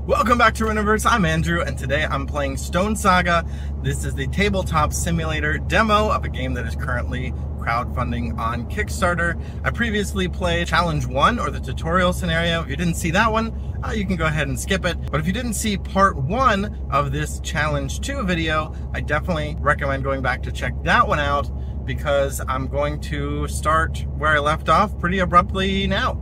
Welcome back to Runiverse. I'm Andrew, and today I'm playing Stonesaga. This is the tabletop simulator demo of a game that is currently crowdfunding on Kickstarter. I previously played Challenge 1, or the tutorial scenario. If you didn't see that one, you can go ahead and skip it. But if you didn't see part 1 of this Challenge 2 video, I definitely recommend going back to check that one out, because I'm going to start where I left off pretty abruptly now.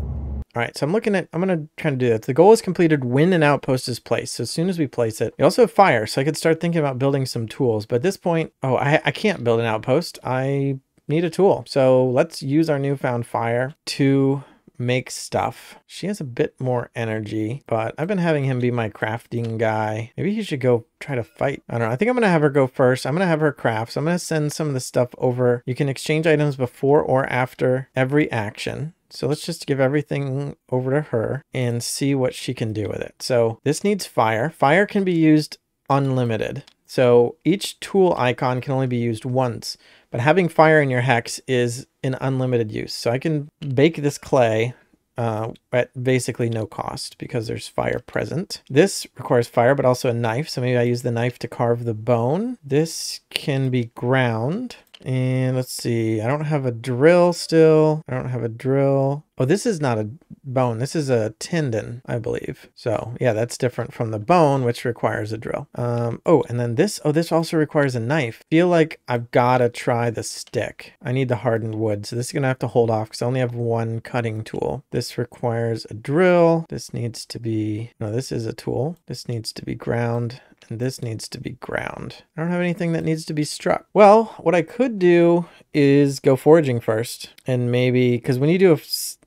All right, so I'm going to try to do that. The goal is completed when an outpost is placed. So as soon as we place it, we also have fire. So I could start thinking about building some tools. But at this point, I can't build an outpost. I need a tool. So let's use our newfound fire to make stuff. She has a bit more energy, but I've been having him be my crafting guy. Maybe he should go try to fight. I don't know. I think I'm going to have her go first. I'm going to have her craft. So I'm going to send some of the stuff over. You can exchange items before or after every action. So let's just give everything over to her and see what she can do with it. So this needs fire. Fire can be used unlimited. So each tool icon can only be used once, but having fire in your hex is an unlimited use. So I can bake this clay at basically no cost because there's fire present. This requires fire, but also a knife. So maybe I use the knife to carve the bone. This can be ground. And let's see, I don't have a drill still. I don't have a drill. Oh, this is not a bone. This is a tendon, I believe. So yeah, that's different from the bone, which requires a drill. Oh, and then this also requires a knife. Feel like I've got to try the stick. I need the hardened wood. So this is going to have to hold off because I only have one cutting tool. This requires a drill. This needs to be, no, this is a tool. This needs to be ground. And this needs to be ground. I don't have anything that needs to be struck. Well, what I could do is go foraging first. And maybe, because when you do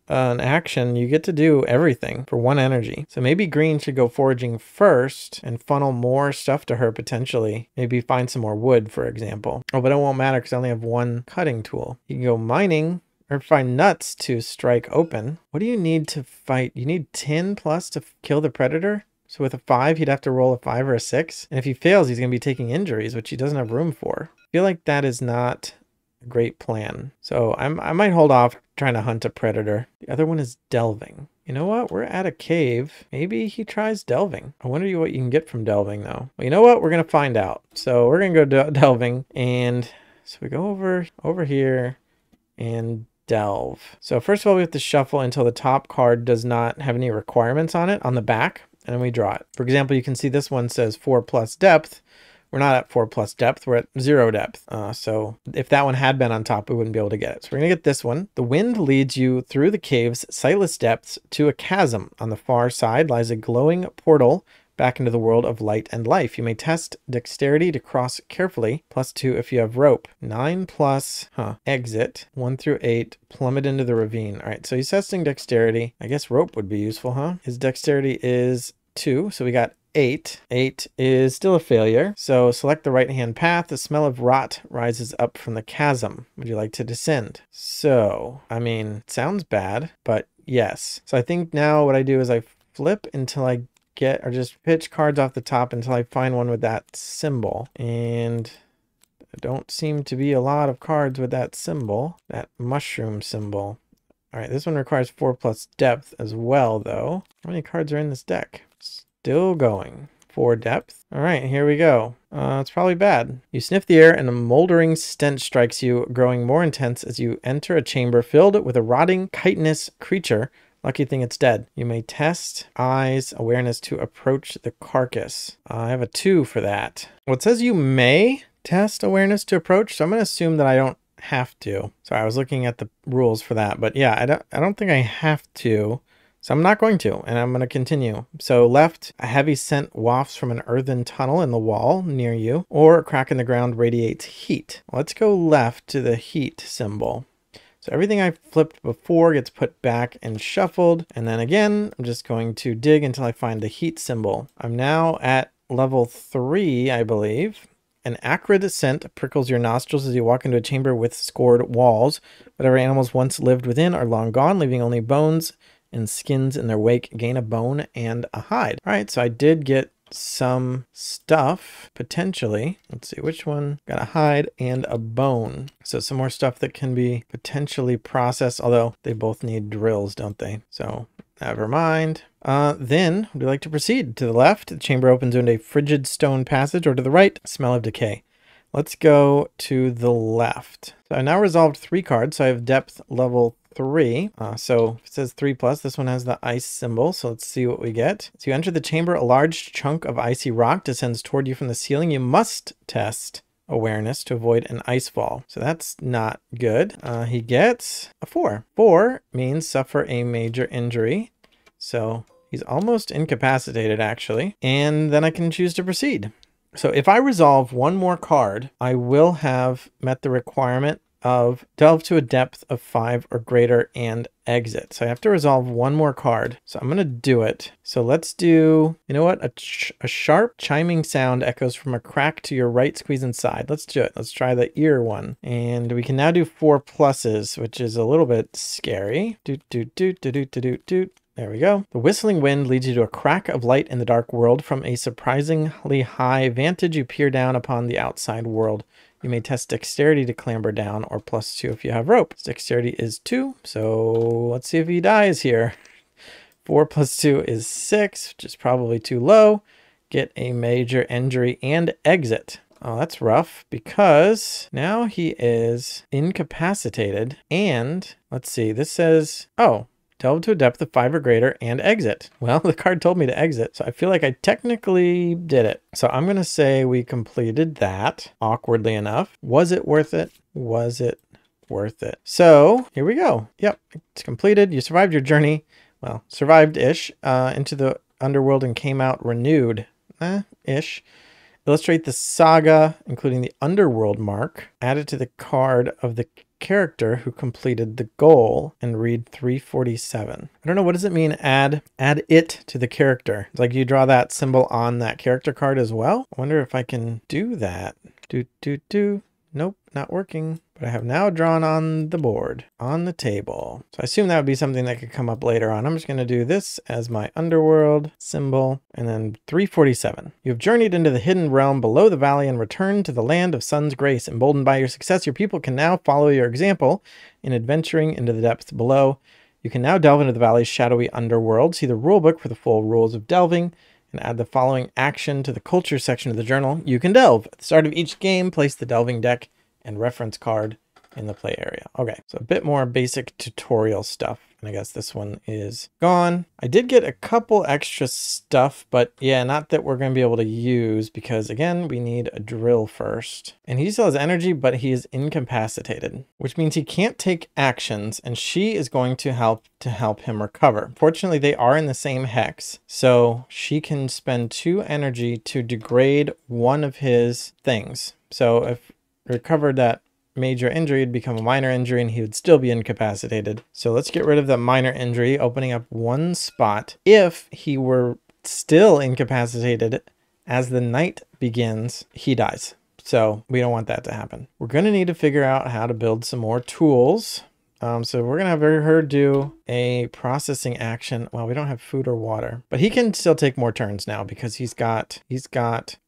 an action, you get to do everything for one energy. So maybe green should go foraging first and funnel more stuff to her potentially. Maybe find some more wood, for example. Oh, but it won't matter because I only have one cutting tool. You can go mining or find nuts to strike open. What do you need to fight? You need 10 plus to kill the predator? So with a 5, he'd have to roll a 5 or a 6. And if he fails, he's going to be taking injuries, which he doesn't have room for. I feel like that is not a great plan. So I might hold off trying to hunt a predator. The other one is delving. You know what? We're at a cave. Maybe he tries delving. I wonder what you can get from delving, though. Well, you know what? We're going to find out. So we're going to go delving. And so we go over here and delve. So first of all, we have to shuffle until the top card does not have any requirements on it on the back. And then we draw it. For example, you can see this one says 4 plus depth. We're not at 4 plus depth. We're at 0 depth. So if that one had been on top, we wouldn't be able to get it. So we're going to get this one. The wind leads you through the cave's sightless depths to a chasm. On the far side lies a glowing portal back into the world of light and life. You may test dexterity to cross carefully. +2 if you have rope. 9 plus, exit. 1 through 8, plummet into the ravine. All right, so he's testing dexterity. I guess rope would be useful, huh? His dexterity is 2, so we got 8. 8 is still a failure. So select the right-hand path. The smell of rot rises up from the chasm. Would you like to descend? So, I mean, it sounds bad, but yes. So I think now what I do is I flip until I get, or just pitch cards off the top until I find one with that symbol. And there don't seem to be a lot of cards with that symbol, that mushroom symbol. All right, this one requires 4 plus depth as well, though. How many cards are in this deck? Still going. 4 depth. All right, here we go. It's probably bad. You sniff the air and a moldering stench strikes you, growing more intense as you enter a chamber filled with a rotting, chitinous creature. Lucky thing it's dead. You may test eyes awareness to approach the carcass. I have a 2 for that. Well, it says you may test awareness to approach, so I'm going to assume that I don't have to. Sorry, I was looking at the rules for that, but yeah, I don't think I have to. So I'm not going to, and I'm going to continue. So left, a heavy scent wafts from an earthen tunnel in the wall near you, or a crack in the ground radiates heat. Let's go left to the heat symbol. So everything I flipped before gets put back and shuffled. And then again, I'm just going to dig until I find the heat symbol. I'm now at level 3, I believe. An acrid scent prickles your nostrils as you walk into a chamber with scored walls. Whatever animals once lived within are long gone, leaving only bones and skins in their wake. Gain a bone and a hide. All right, so I did get some stuff potentially. Let's see which one. Got a hide and a bone. So some more stuff that can be potentially processed, although they both need drills, don't they? So Never mind. Then would you like to proceed? To the left, the chamber opens into a frigid stone passage, or to the right, smell of decay. Let's go to the left. So I now resolved 3 cards, so I have depth level 3. So it says 3+. This one has the ice symbol, so let's see what we get. So you enter the chamber, a large chunk of icy rock descends toward you from the ceiling. You must test awareness to avoid an ice fall. So that's not good. He gets a 4. 4 means suffer a major injury. So he's almost incapacitated, actually. And then I can choose to proceed. So if I resolve 1 more card, I will have met the requirement of delve to a depth of 5 or greater and exit. So I have to resolve 1 more card. So I'm going to do it. So let's do, you know what? A sharp chiming sound echoes from a crack to your right, squeeze inside. Let's do it. Let's try the ear one. And we can now do 4+, which is a little bit scary. Doot, doot, doot, doot, doot, doot, doot. There we go. The whistling wind leads you to a crack of light in the dark world. From a surprisingly high vantage, you peer down upon the outside world. You may test dexterity to clamber down, or +2 if you have rope. Dexterity is 2, so let's see if he dies here. 4 + 2 is 6, which is probably too low. Get a major injury and exit. Oh, that's rough, because now he is incapacitated. And let's see, this says, oh, delve to a depth of 5 or greater and exit. Well, the card told me to exit, so I feel like I technically did it. So I'm going to say we completed that, awkwardly enough. Was it worth it? Was it worth it? So here we go. Yep, it's completed. You survived your journey. Well, survived-ish into the underworld and came out renewed. Ish. Illustrate the saga, including the underworld mark. Add it to the card of the character who completed the goal, and read 347. I don't know, what does it mean add it to the character? It's like you draw that symbol on that character card as well. I wonder if I can do that. Nope, not working. But I have now drawn on the board, on the table. So I assume that would be something that could come up later on. I'm just going to do this as my underworld symbol, and then 347. You have journeyed into the hidden realm below the valley and returned to the land of sun's grace. Emboldened by your success, your people can now follow your example in adventuring into the depths below. You can now delve into the valley's shadowy underworld. See the rulebook for the full rules of delving, and add the following action to the culture section of the journal. You can delve. At the start of each game, place the delving deck and reference card in the play area. Okay, so a bit more basic tutorial stuff. And I guess this one is gone. I did get a couple extra stuff, but yeah, not that we're going to be able to use, because again, we need a drill first. And he still has energy, but he is incapacitated, which means he can't take actions, and she is going to help him recover. Fortunately, they are in the same hex, so she can spend 2 energy to degrade one of his things. So if recovered that major injury, it'd become a minor injury and he would still be incapacitated. So let's get rid of the minor injury, opening up 1 spot. If he were still incapacitated as the night begins, he dies. So we don't want that to happen. We're going to need to figure out how to build some more tools. So we're going to have her do a processing action. Well, we don't have food or water, but he can still take more turns now because he's got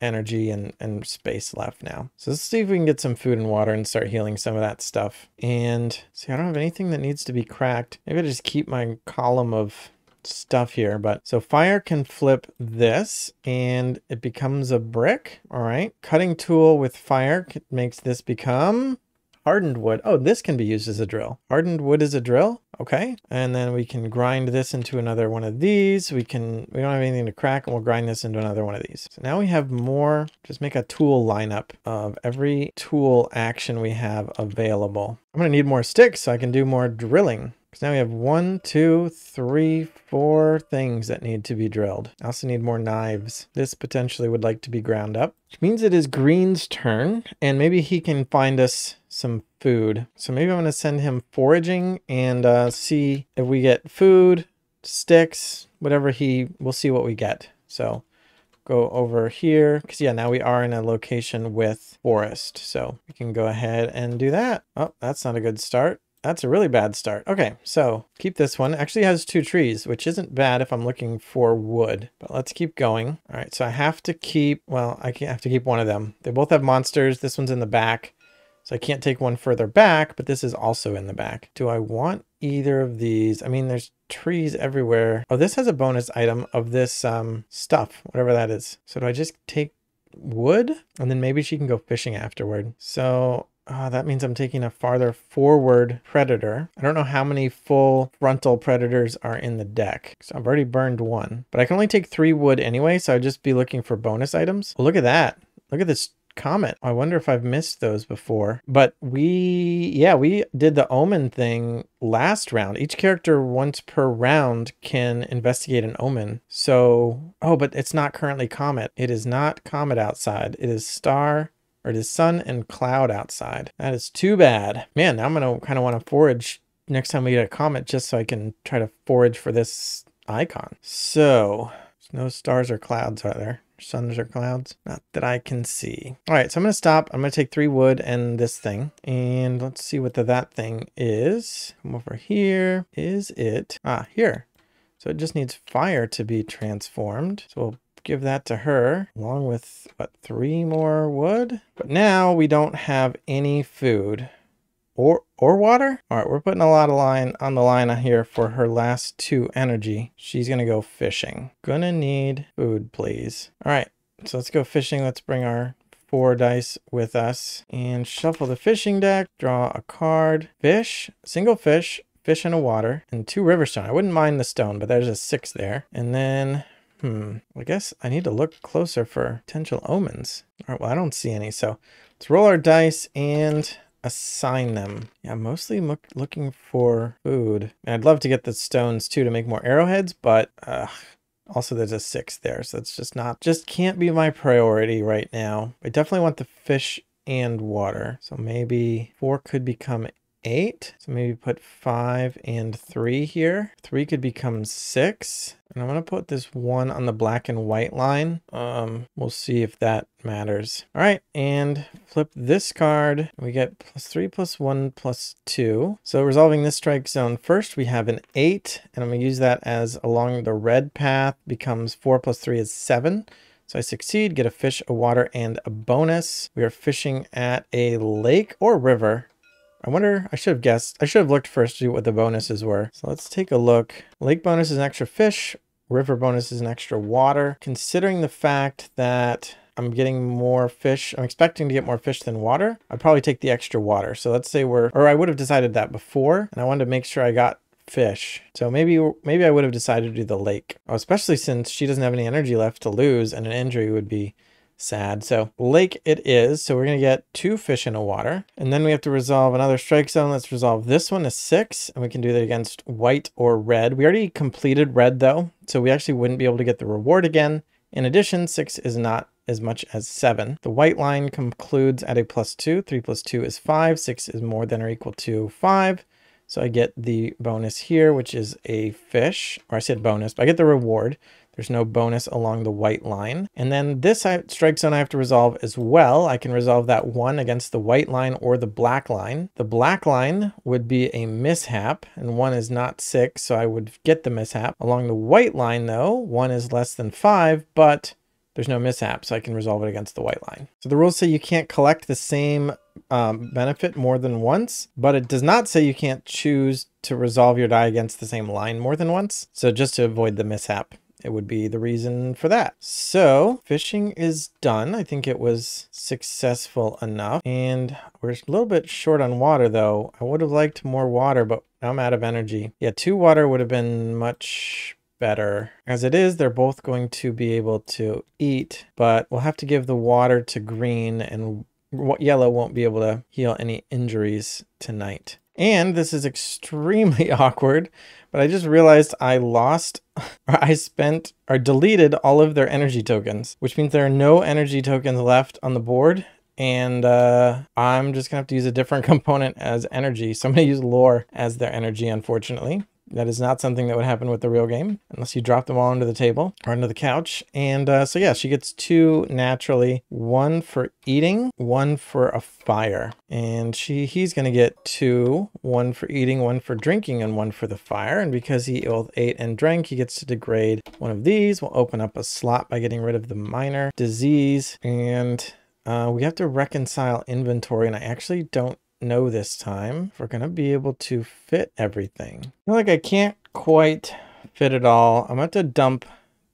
energy and space left now. So let's see if we can get some food and water and start healing some of that stuff. And see, I don't have anything that needs to be cracked. Maybe I just keep my column of stuff here. But so fire can flip this and it becomes a brick. All right. Cutting tool with fire makes this become hardened wood. Oh, this can be used as a drill. Hardened wood is a drill. Okay. And then we can grind this into another one of these. We don't have anything to crack, and we'll grind this into another one of these. So now we have more, just make a tool lineup of every tool action we have available. I'm going to need more sticks so I can do more drilling. Because now we have 1, 2, 3, 4 things that need to be drilled. I also need more knives. This potentially would like to be ground up, which means it is Green's turn, and maybe he can find us some food. So maybe I'm going to send him foraging and see if we get food, sticks, whatever we'll see what we get. So go over here, because yeah, now we are in a location with forest. So we can go ahead and do that. Oh, that's not a good start. That's a really bad start. Okay, so keep this one. Actually has 2 trees, which isn't bad if I'm looking for wood, but let's keep going. All right, so I have to keep, well, I have to keep one of them. They both have monsters. This one's in the back, so I can't take one further back, but this is also in the back. Do I want either of these? I mean, there's trees everywhere. Oh, this has a bonus item of this stuff, whatever that is. So do I just take wood? And then maybe she can go fishing afterward. So that means I'm taking a farther forward predator. I don't know how many full frontal predators are in the deck. So I've already burned one. But I can only take 3 wood anyway, so I'd just be looking for bonus items. Well, look at that. Look at this comet. I wonder if I've missed those before. But we did the omen thing last round. Each character once per round can investigate an omen. So, oh, but it's not currently comet. It is not comet outside. It is star, or it is sun and cloud outside. That is too bad. Man, now I'm going to kind of want to forage next time we get a comet just so I can try to forage for this icon. So, there's no stars or clouds, are there? Suns or clouds? Not that I can see. All right, so I'm going to stop. I'm going to take 3 wood and this thing. And let's see what that thing is. Come over here. Is it? Ah, here. So it just needs fire to be transformed. So we'll give that to her along with, what, 3 more wood? But now we don't have any food. Or water? All right, we're putting a lot of line on the line here for her last 2 energy. She's gonna go fishing. Gonna need food, please. All right, so let's go fishing. Let's bring our 4 dice with us and shuffle the fishing deck. Draw a card. Fish, single fish, fish in a water, and 2 river stone. I wouldn't mind the stone, but there's a 6 there. And then, I guess I need to look closer for potential omens. All right, well, I don't see any. So let's roll our dice and assign them. Yeah, I'm mostly looking for food. And I'd love to get the stones too to make more arrowheads, but also there's a 6 there. So it's just can't be my priority right now. I definitely want the fish and water. So maybe 4 could become 8. So maybe put 5 and 3 here. 3 could become 6. And I'm going to put this 1 on the black and white line. We'll see if that matters. All right, and flip this card. We get +3 +1 +2. So resolving this strike zone first, we have an 8, and I'm going to use that as along the red path becomes 4 + 3 is 7. So I succeed, get a fish, a water, and a bonus. We are fishing at a lake or river. I wonder, I should have guessed. I should have looked first to see what the bonuses were. So let's take a look. Lake bonus is an extra fish. River bonus is an extra water. Considering the fact that I'm getting more fish, I'm expecting to get more fish than water, I'd probably take the extra water. So let's say I would have decided that before, and I wanted to make sure I got fish. So maybe I would have decided to do the lake, especially since she doesn't have any energy left to lose, and an injury would be sad. So lake it is. So we're going to get 2 fish in a water. And then we have to resolve another strike zone. Let's resolve this one, a 6. And we can do that against white or red. We already completed red though. So we actually wouldn't be able to get the reward again. In addition, 6 is not as much as 7. The white line concludes at a +2. 3 + 2 is 5. 6 is more than or equal to 5. So I get the bonus here, which is a fish. Or I said bonus, but I get the reward. There's no bonus along the white line. And then this strike zone I have to resolve as well. I can resolve that 1 against the white line or the black line. The black line would be a mishap, and 1 is not 6, so I would get the mishap. Along the white line though, 1 is less than 5, but there's no mishap, so I can resolve it against the white line. So the rules say you can't collect the same benefit more than once, but it does not say you can't choose to resolve your die against the same line more than once. So just to avoid the mishap, it would be the reason for that. So fishing is done. I think it was successful enough. And we're a little bit short on water though. I would have liked more water, but now I'm out of energy. Yeah, 2 water would have been much better. As it is, they're both going to be able to eat, but we'll have to give the water to green, and yellow won't be able to heal any injuries tonight. And this is extremely awkward, but I just realized I lost, or I spent, or deleted all of their energy tokens, which means there are no energy tokens left on the board. And I'm just gonna have to use a different component as energy. So I'm gonna use lore as their energy, unfortunately. That is not something that would happen with the real game unless you drop them all under the table or under the couch. And so yeah, she gets 2 naturally, 1 for eating, 1 for a fire. And he's going to get 2, 1 for eating, 1 for drinking, and 1 for the fire. And because he both ate and drank, he gets to degrade one of these. We'll open up a slot by getting rid of the minor disease. And we have to reconcile inventory, and I actually don't know this time if we're going to be able to fit everything. I feel like I can't quite fit it all. I'm going to have to dump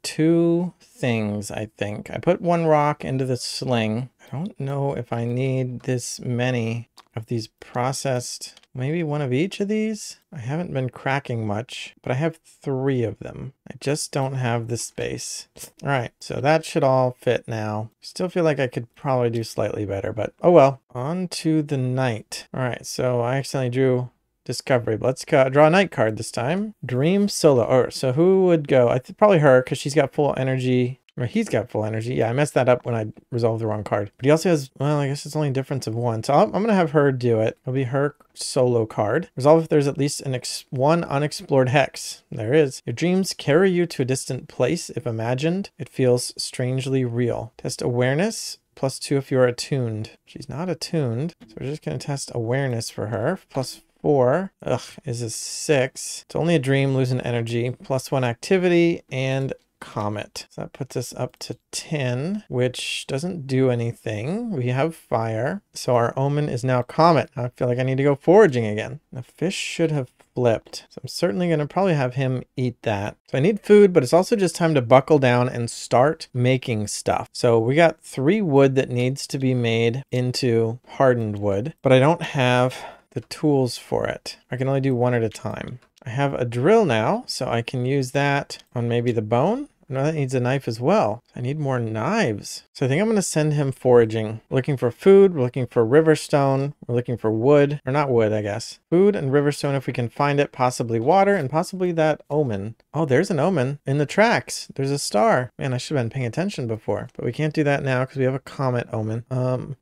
2 things, I think. I put 1 rock into the sling. I don't know if I need this many of these processed, maybe 1 of each of these. I haven't been cracking much, but I have 3 of them. I just don't have the space. All right, so that should all fit now. Still feel like I could probably do slightly better, but oh well. On to the night. All right, so I accidentally drew discovery. Let's draw a night card this time. Dream solo. Or so who would go? I think probably her, because she's got full energy. Or he's got full energy. Yeah, I messed that up when I resolved the wrong card. But he also has, well, I guess it's only a difference of 1. So I'm going to have her do it. It'll be her solo card. Resolve if there's at least one unexplored hex. There is. Your dreams carry you to a distant place. If imagined, it feels strangely real. Test awareness. +2 if you're attuned. She's not attuned. So we're just going to test awareness for her. +4. Ugh, is a 6. It's only a dream, losing energy. +1 activity and comet. So that puts us up to 10, which doesn't do anything. We have fire. So our omen is now comet. I feel like I need to go foraging again. The fish should have flipped. So I'm certainly going to probably have him eat that. So I need food, but it's also just time to buckle down and start making stuff. So we got 3 wood that needs to be made into hardened wood, but I don't have the tools for it. I can only do 1 at a time. I have a drill now, so I can use that on maybe the bone. No, that needs a knife as well. I need more knives. So I think I'm going to send him foraging. We're looking for food. We're looking for riverstone. We're looking for wood. Or not wood, I guess. Food and riverstone if we can find it. Possibly water and possibly that omen. Oh, there's an omen in the tracks. There's a star. Man, I should have been paying attention before. But we can't do that now because we have a comet omen.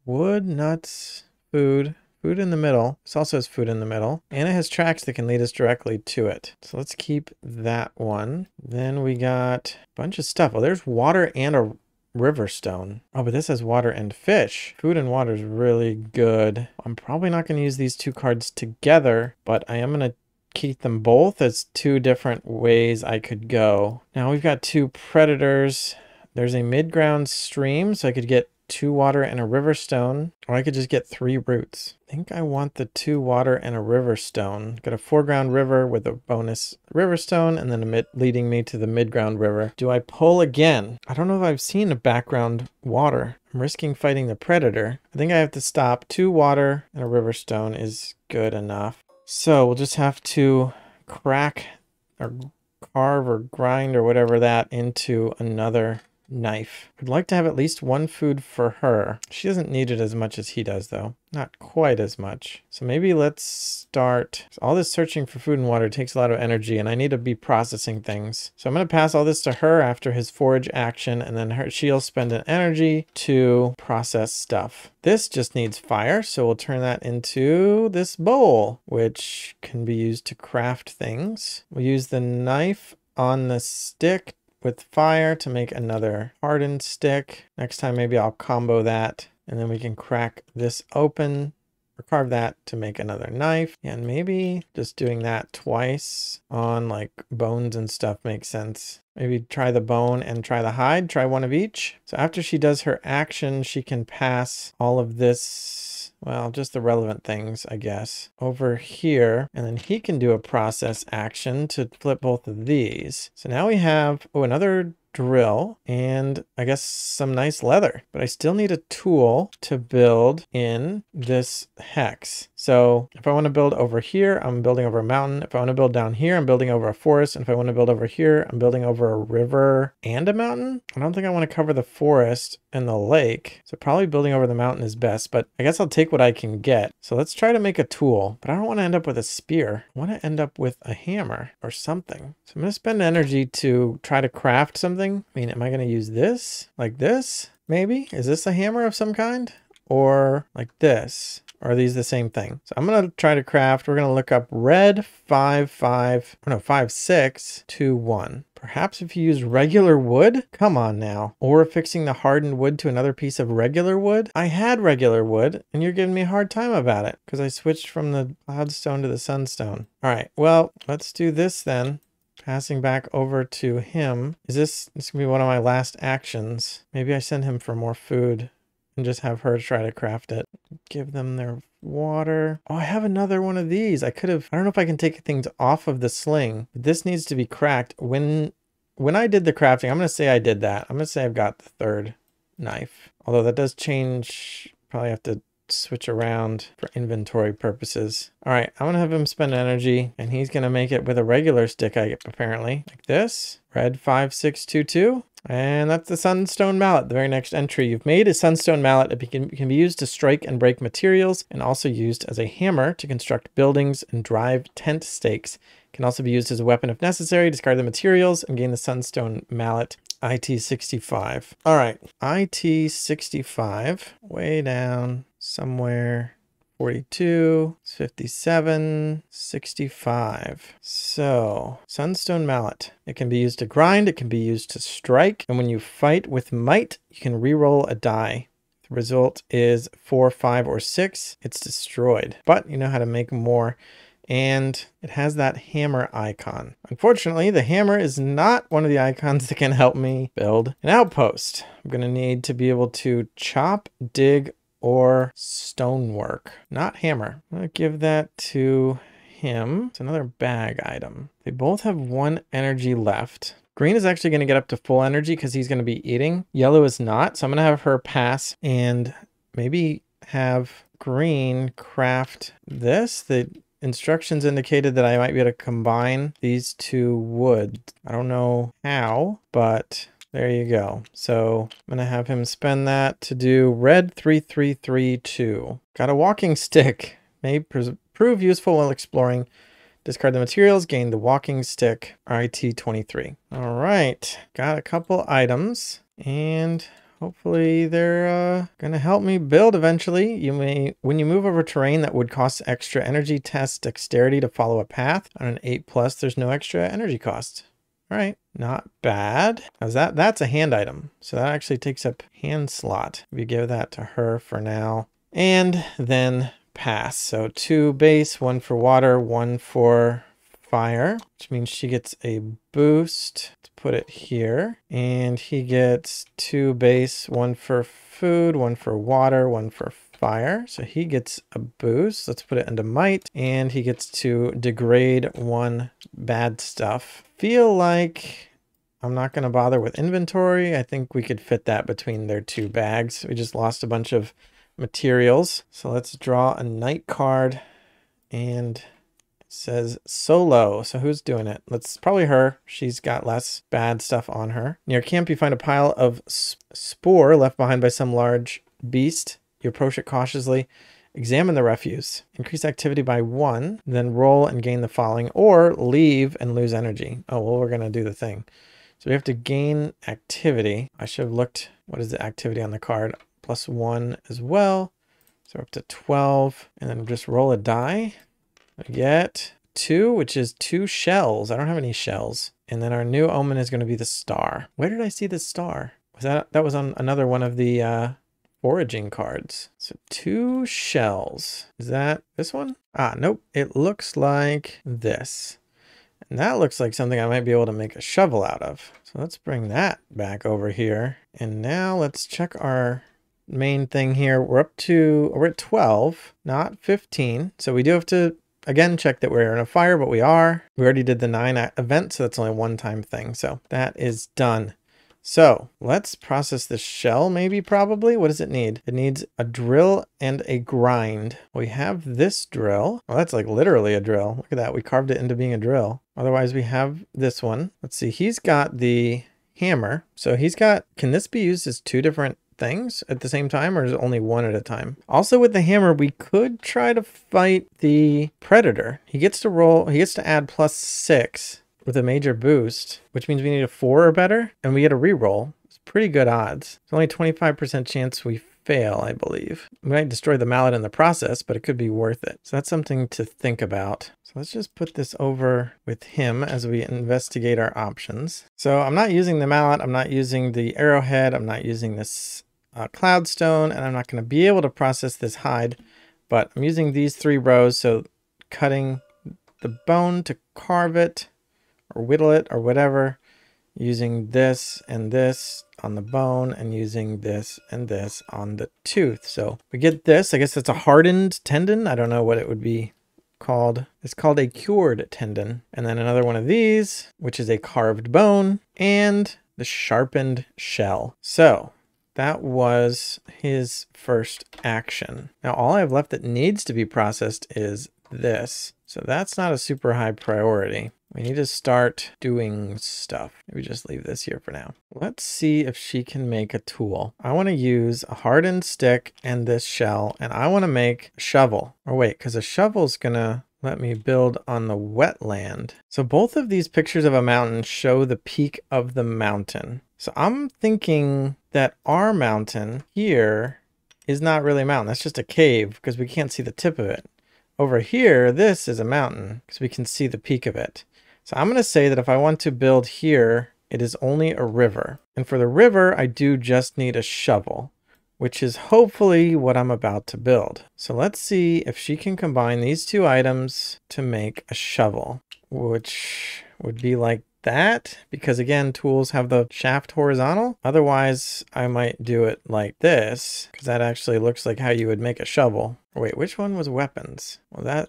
Wood, nuts, food. Food in the middle. This also has food in the middle. And it has tracks that can lead us directly to it. So let's keep that one. Then we got a bunch of stuff. Oh, there's water and a riverstone. Oh, but this has water and fish. Food and water is really good. I'm probably not going to use these 2 cards together, but I am going to keep them both as 2 different ways I could go. Now we've got 2 predators. There's a mid-ground stream, so I could get 2 water and a riverstone, or I could just get 3 roots. I think I want the 2 water and a riverstone. Got a foreground river with a bonus riverstone, and then leading me to the midground river. Do I pull again? I don't know if I've seen a background water. I'm risking fighting the predator. I think I have to stop. 2 water and a riverstone is good enough. So we'll just have to crack or carve or grind or whatever that into another knife. I'd like to have at least 1 food for her. She doesn't need it as much as he does though. Not quite as much. So maybe let's start. All this searching for food and water takes a lot of energy and I need to be processing things. So I'm going to pass all this to her after his forage action, and then she'll spend an energy to process stuff. This just needs fire, so we'll turn that into this bowl, which can be used to craft things. We'll use the knife on the stick with fire to make another hardened stick. Next time maybe I'll combo that, and then we can crack this open or carve that to make another knife. And maybe just doing that twice on like bones and stuff makes sense. Maybe try the bone and try the hide, try 1 of each. So after she does her action, she can pass all of this, well, just the relevant things, I guess, over here. And then he can do a process action to flip both of these. So now we have, oh, another drill and I guess some nice leather, but I still need a tool to build in this hex. So if I want to build over here, I'm building over a mountain. If I want to build down here, I'm building over a forest. And if I want to build over here, I'm building over a river and a mountain. I don't think I want to cover the forest and the lake. So probably building over the mountain is best, but I guess I'll take what I can get. So let's try to make a tool, but I don't want to end up with a spear. I want to end up with a hammer or something. So I'm going to spend energy to try to craft something. I mean, am I going to use this like this? Maybe. Is this a hammer of some kind? Or like this? Or are these the same thing? So I'm going to try to craft. We're going to look up red 5621. Perhaps if you use regular wood? Come on now. Or fixing the hardened wood to another piece of regular wood? I had regular wood and you're giving me a hard time about it because I switched from the cloudstone to the sunstone. All right, well, let's do this then. Passing back over to him. This gonna be one of my last actions. Maybe I send him for more food and just have her try to craft it. Give them their water. Oh, I have another one of these. I don't know if I can take things off of the sling. This needs to be cracked. When I did the crafting, I'm going to say I did that. I'm going to say I've got the third knife. Although that does change. Probably have to switch around for inventory purposes. All right, I'm going to have him spend energy, and he's going to make it with a regular stick, apparently. Like this. Red 5622. And that's the Sunstone Mallet, the very next entry. You've made a Sunstone Mallet. It can be used to strike and break materials, and also used as a hammer to construct buildings and drive tent stakes. It can also be used as a weapon if necessary. Discard the materials and gain the Sunstone Mallet. IT65. All right, IT65, way down somewhere. 42, 57, 65. So, Sunstone Mallet. It can be used to grind, it can be used to strike, and when you fight with might, you can re-roll a die. The result is 4, 5, or 6. It's destroyed, but you know how to make more. And it has that hammer icon. Unfortunately, the hammer is not one of the icons that can help me build an outpost. I'm going to need to be able to chop, dig, or stonework, not hammer. I'm going to give that to him. It's another bag item. They both have 1 energy left. Green is actually going to get up to full energy because he's going to be eating. Yellow is not, so I'm going to have her pass and maybe have green craft this. The instructions indicated that I might be able to combine these 2 wood. I don't know how, but there you go. So I'm going to have him spend that to do red 3332. Got a walking stick. May prove useful while exploring. Discard the materials, gain the walking stick, IT23. All right, got a couple items, and hopefully they're going to help me build eventually. When you move over terrain that would cost extra energy, test dexterity to follow a path. On an 8+, there's no extra energy cost. All right, not bad. How's that? That's a hand item. So that actually takes up hand slot. We give that to her for now. And then pass. So 2 base, 1 for water, 1 for fire, which means she gets a boost. Let's put it here. And he gets 2 base, 1 for food, 1 for water, 1 for fire. So he gets a boost. Let's put it into might. And he gets to degrade 1 bad stuff. Feel like I'm not going to bother with inventory. I think we could fit that between their 2 bags. We just lost a bunch of materials. So let's draw a knight card, and it says solo. So who's doing it? Let's probably her. She's got less bad stuff on her. Near camp, you find a pile of spore left behind by some large beast. You approach it cautiously. Examine the refuse. Increase activity by 1, then roll and gain the following, or leave and lose energy. Oh, well, we're going to do the thing. So we have to gain activity. I should have looked, what is the activity on the card? +1 as well. So we're up to 12, and then just roll a die. I get 2, which is 2 shells. I don't have any shells. And then our new omen is going to be the star. Where did I see the star? Was that was on another one of the foraging cards. So 2 shells. Is that this one? Ah, nope. It looks like this. And that looks like something I might be able to make a shovel out of. So let's bring that back over here. And now let's check our main thing here. We're at 12, not 15. So we do have to, again, check that we're in a fire, but we are. We already did the 9 event, so that's only a 1-time thing. So that is done. So let's process the shell, maybe, probably. What does it need? It needs a drill and a grind. We have this drill. Well, that's like literally a drill. Look at that. We carved it into being a drill. Otherwise, we have this one. Let's see. He's got the hammer. So he's got, can this be used as 2 different things at the same time, or is it only 1 at a time? Also with the hammer, we could try to fight the predator. He gets to roll, he gets to add +6 with a major boost, which means we need a 4 or better, and we get a reroll. It's pretty good odds. It's only 25% chance we fail, I believe. We might destroy the mallet in the process, but it could be worth it. So that's something to think about. So let's just put this over with him as we investigate our options. So I'm not using the mallet, I'm not using the arrowhead, I'm not using this cloudstone, and I'm not going to be able to process this hide, but I'm using these 3 rows. So cutting the bone to carve it, or whittle it, or whatever, using this and this on the bone and using this and this on the tooth. So we get this. I guess that's a hardened tendon. I don't know what it would be called. It's called a cured tendon. And then another one of these, which is a carved bone, and the sharpened shell. So that was his first action. Now all I have left that needs to be processed is this. So that's not a super high priority. We need to start doing stuff. Maybe just leave this here for now. Let's see if she can make a tool. I want to use a hardened stick and this shell, and I want to make a shovel. Or wait, because a shovel's gonna let me build on the wetland. So both of these pictures of a mountain show the peak of the mountain. So I'm thinking that our mountain here is not really a mountain. That's just a cave because we can't see the tip of it. Over here, this is a mountain because we can see the peak of it. So I'm going to say that if I want to build here, it is only a river. And for the river, I do just need a shovel, which is hopefully what I'm about to build. So let's see if she can combine these two items to make a shovel, which would be like that, because again, tools have the shaft horizontal. Otherwise, I might do it like this, because that actually looks like how you would make a shovel. Wait, which one was weapons? Well,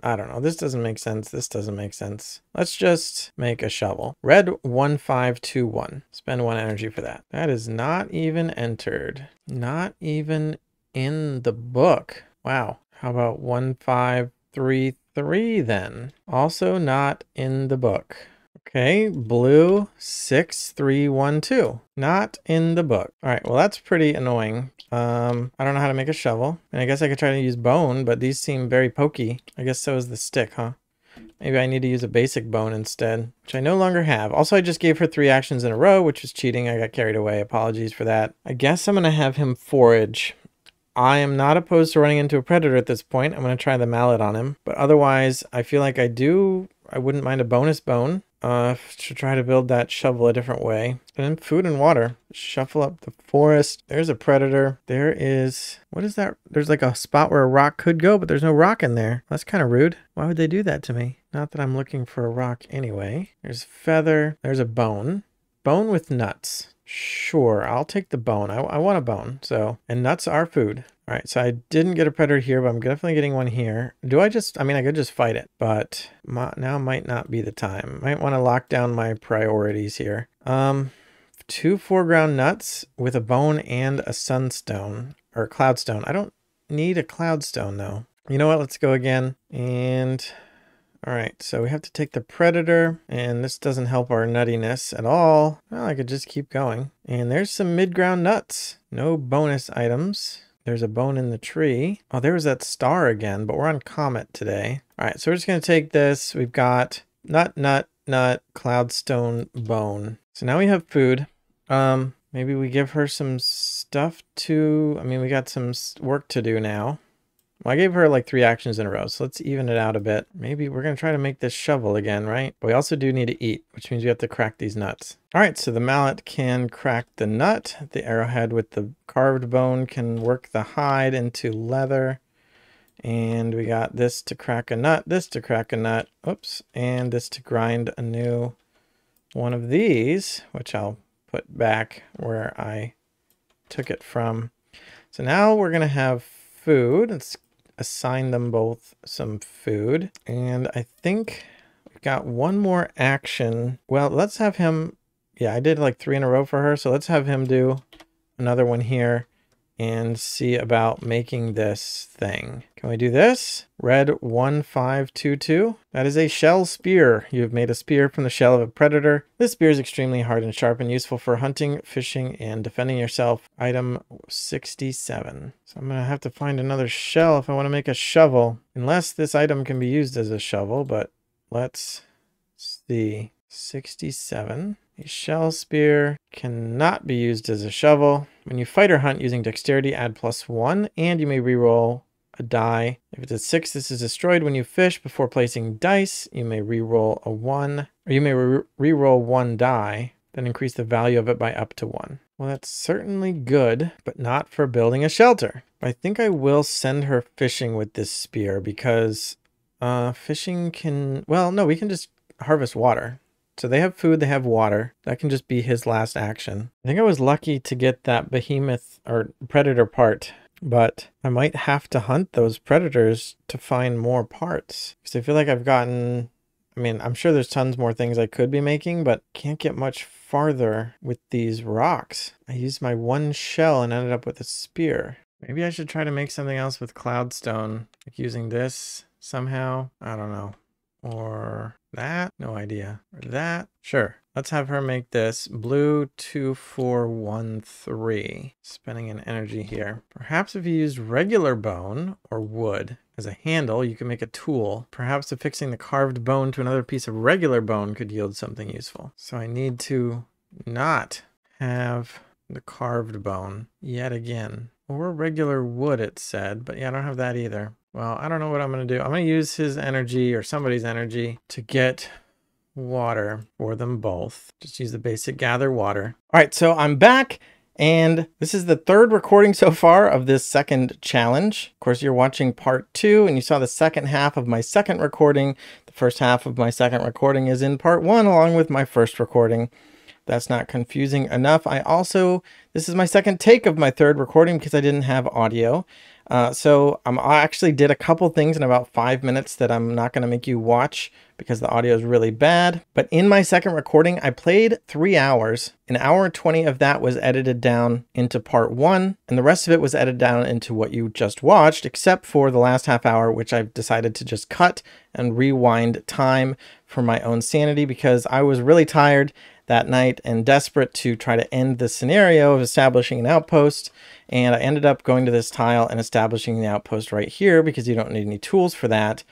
I don't know. This doesn't make sense. This doesn't make sense. Let's just make a shovel. Red 1521. Spend 1 energy for that. That is not even entered. Not even in the book. Wow. How about 1533 then? Also not in the book. Okay, blue 6312. Not in the book. All right, well, that's pretty annoying. I don't know how to make a shovel. And I guess I could try to use bone, but these seem very pokey. I guess so is the stick, huh? Maybe I need to use a basic bone instead, which I no longer have. Also, I just gave her 3 actions in a row, which was cheating. I got carried away. Apologies for that. I guess I'm going to have him forage. I am not opposed to running into a predator at this point. I'm going to try the mallet on him. But otherwise, I feel like I wouldn't mind a bonus bone. To try to build that shovel a different way. And then food and water. Shuffle up the forest. There's a predator. There is, what is that? There's like a spot where a rock could go, but there's no rock in there. That's kind of rude. Why would they do that to me? Not that I'm looking for a rock anyway. There's feather. There's a bone. Bone with nuts. Sure, I'll take the bone. I want a bone. So, and nuts are food. All right, so I didn't get a predator here, but I'm definitely getting one here. I could just fight it, but now might not be the time. Might want to lock down my priorities here. 2 foreground nuts with a bone and a sunstone, or cloudstone. I don't need a cloudstone though. You know what, let's go again. And all right, so we have to take the predator, and this doesn't help our nuttiness at all. Well, I could just keep going. And there's some mid-ground nuts. No bonus items. There's a bone in the tree. Oh, there was that star again, but we're on Comet today. All right, so we're just going to take this. We've got nut, cloudstone, bone. So now we have food. Maybe we give her some stuff to... we got some work to do now. Well, I gave her like 3 actions in a row, so let's even it out a bit. Maybe we're going to try to make this shovel again, right? But we also do need to eat, which means we have to crack these nuts. All right, so the mallet can crack the nut. The arrowhead with the carved bone can work the hide into leather. And we got this to crack a nut, this to crack a nut, oops, and this to grind a new one of these, which I'll put back where I took it from. So now we're going to have food. Let's assign them both some food. And I think we've got one more action. Well, let's have him, yeah, I did like 3 in a row for her. So let's have him do another one here and see about making this thing. Can we do this? Red 1522. That is a shell spear. You have made a spear from the shell of a predator. This spear is extremely hard and sharp and useful for hunting, fishing, and defending yourself. Item 67. So I'm gonna have to find another shell if I want to make a shovel. Unless this item can be used as a shovel, but let's see. 67. A shell spear cannot be used as a shovel. When you fight or hunt using dexterity, add +1, and you may reroll a die. If it's a 6, this is destroyed. When you fish before placing dice, you may reroll a 1, or you may reroll 1 die, then increase the value of it by up to 1. Well, that's certainly good, but not for building a shelter. I think I will send her fishing with this spear because fishing can, well, no, we can just harvest water. So they have food, they have water. That can just be his last action. I think I was lucky to get that behemoth or predator part, but I might have to hunt those predators to find more parts. Because I feel like I've gotten, I mean, I'm sure there's tons more things I could be making, but can't get much farther with these rocks. I used my one shell and ended up with a spear. Maybe I should try to make something else with cloudstone, like using this somehow. I don't know. Or that? No idea. Or that? Sure. Let's have her make this blue 2413. Spending an energy here. Perhaps if you used regular bone or wood as a handle, you can make a tool. Perhaps affixing the carved bone to another piece of regular bone could yield something useful. So I need to not have the carved bone yet again. Or regular wood, it said, but yeah, I don't have that either. Well, I don't know what I'm going to do. I'm going to use his energy or somebody's energy to get water for them both. Just use the basic gather water. All right, so I'm back, and this is the third recording so far of this second challenge. Of course, you're watching part 2, and you saw the second half of my second recording. The first half of my second recording is in part 1, along with my first recording. That's not confusing enough. This is my second take of my third recording because I didn't have audio. So I actually did a couple things in about 5 minutes that I'm not going to make you watch because the audio is really bad. But in my second recording, I played 3 hours. An hour and 20 of that was edited down into part 1, and the rest of it was edited down into what you just watched, except for the last half hour, which I've decided to just cut and rewind time for my own sanity because I was really tired that night and desperate to try to end the scenario of establishing an outpost. And I ended up going to this tile and establishing the outpost right here because you don't need any tools for that.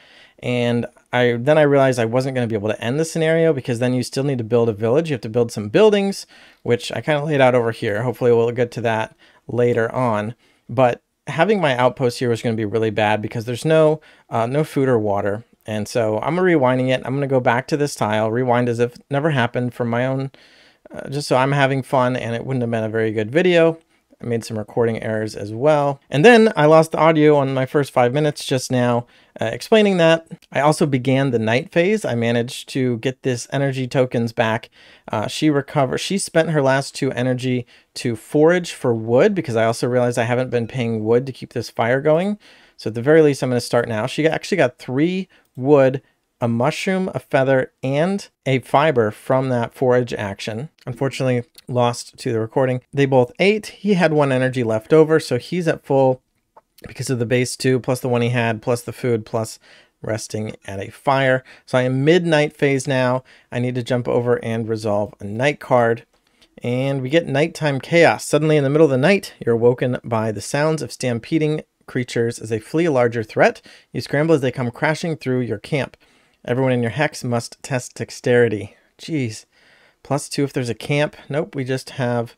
And then I realized I wasn't going to be able to end the scenario because then you still need to build a village. You have to build some buildings, which I kind of laid out over here. Hopefully we'll get to that later on. But having my outpost here was going to be really bad because there's no food or water. And so I'm rewinding it. I'm going to go back to this tile, rewind as if it never happened from my own, just so I'm having fun, and it wouldn't have been a very good video. I made some recording errors as well. And then I lost the audio on my first 5 minutes just now explaining that. I also began the night phase. I managed to get this energy tokens back. She spent her last 2 energy to forage for wood because I also realized I haven't been paying wood to keep this fire going. So at the very least, I'm going to start now. She actually got 3 wood, a mushroom, a feather, and a fiber from that forage action. Unfortunately, lost to the recording. They both ate. He had 1 energy left over, so he's at full because of the base 2, plus the 1 he had, plus the food, plus resting at a fire. So I am mid-night phase now. I need to jump over and resolve a night card. And we get nighttime chaos. Suddenly in the middle of the night, you're awoken by the sounds of stampeding creatures as they flee a larger threat. You scramble as they come crashing through your camp. Everyone in your hex must test dexterity. Jeez. +2 if there's a camp. Nope, we just have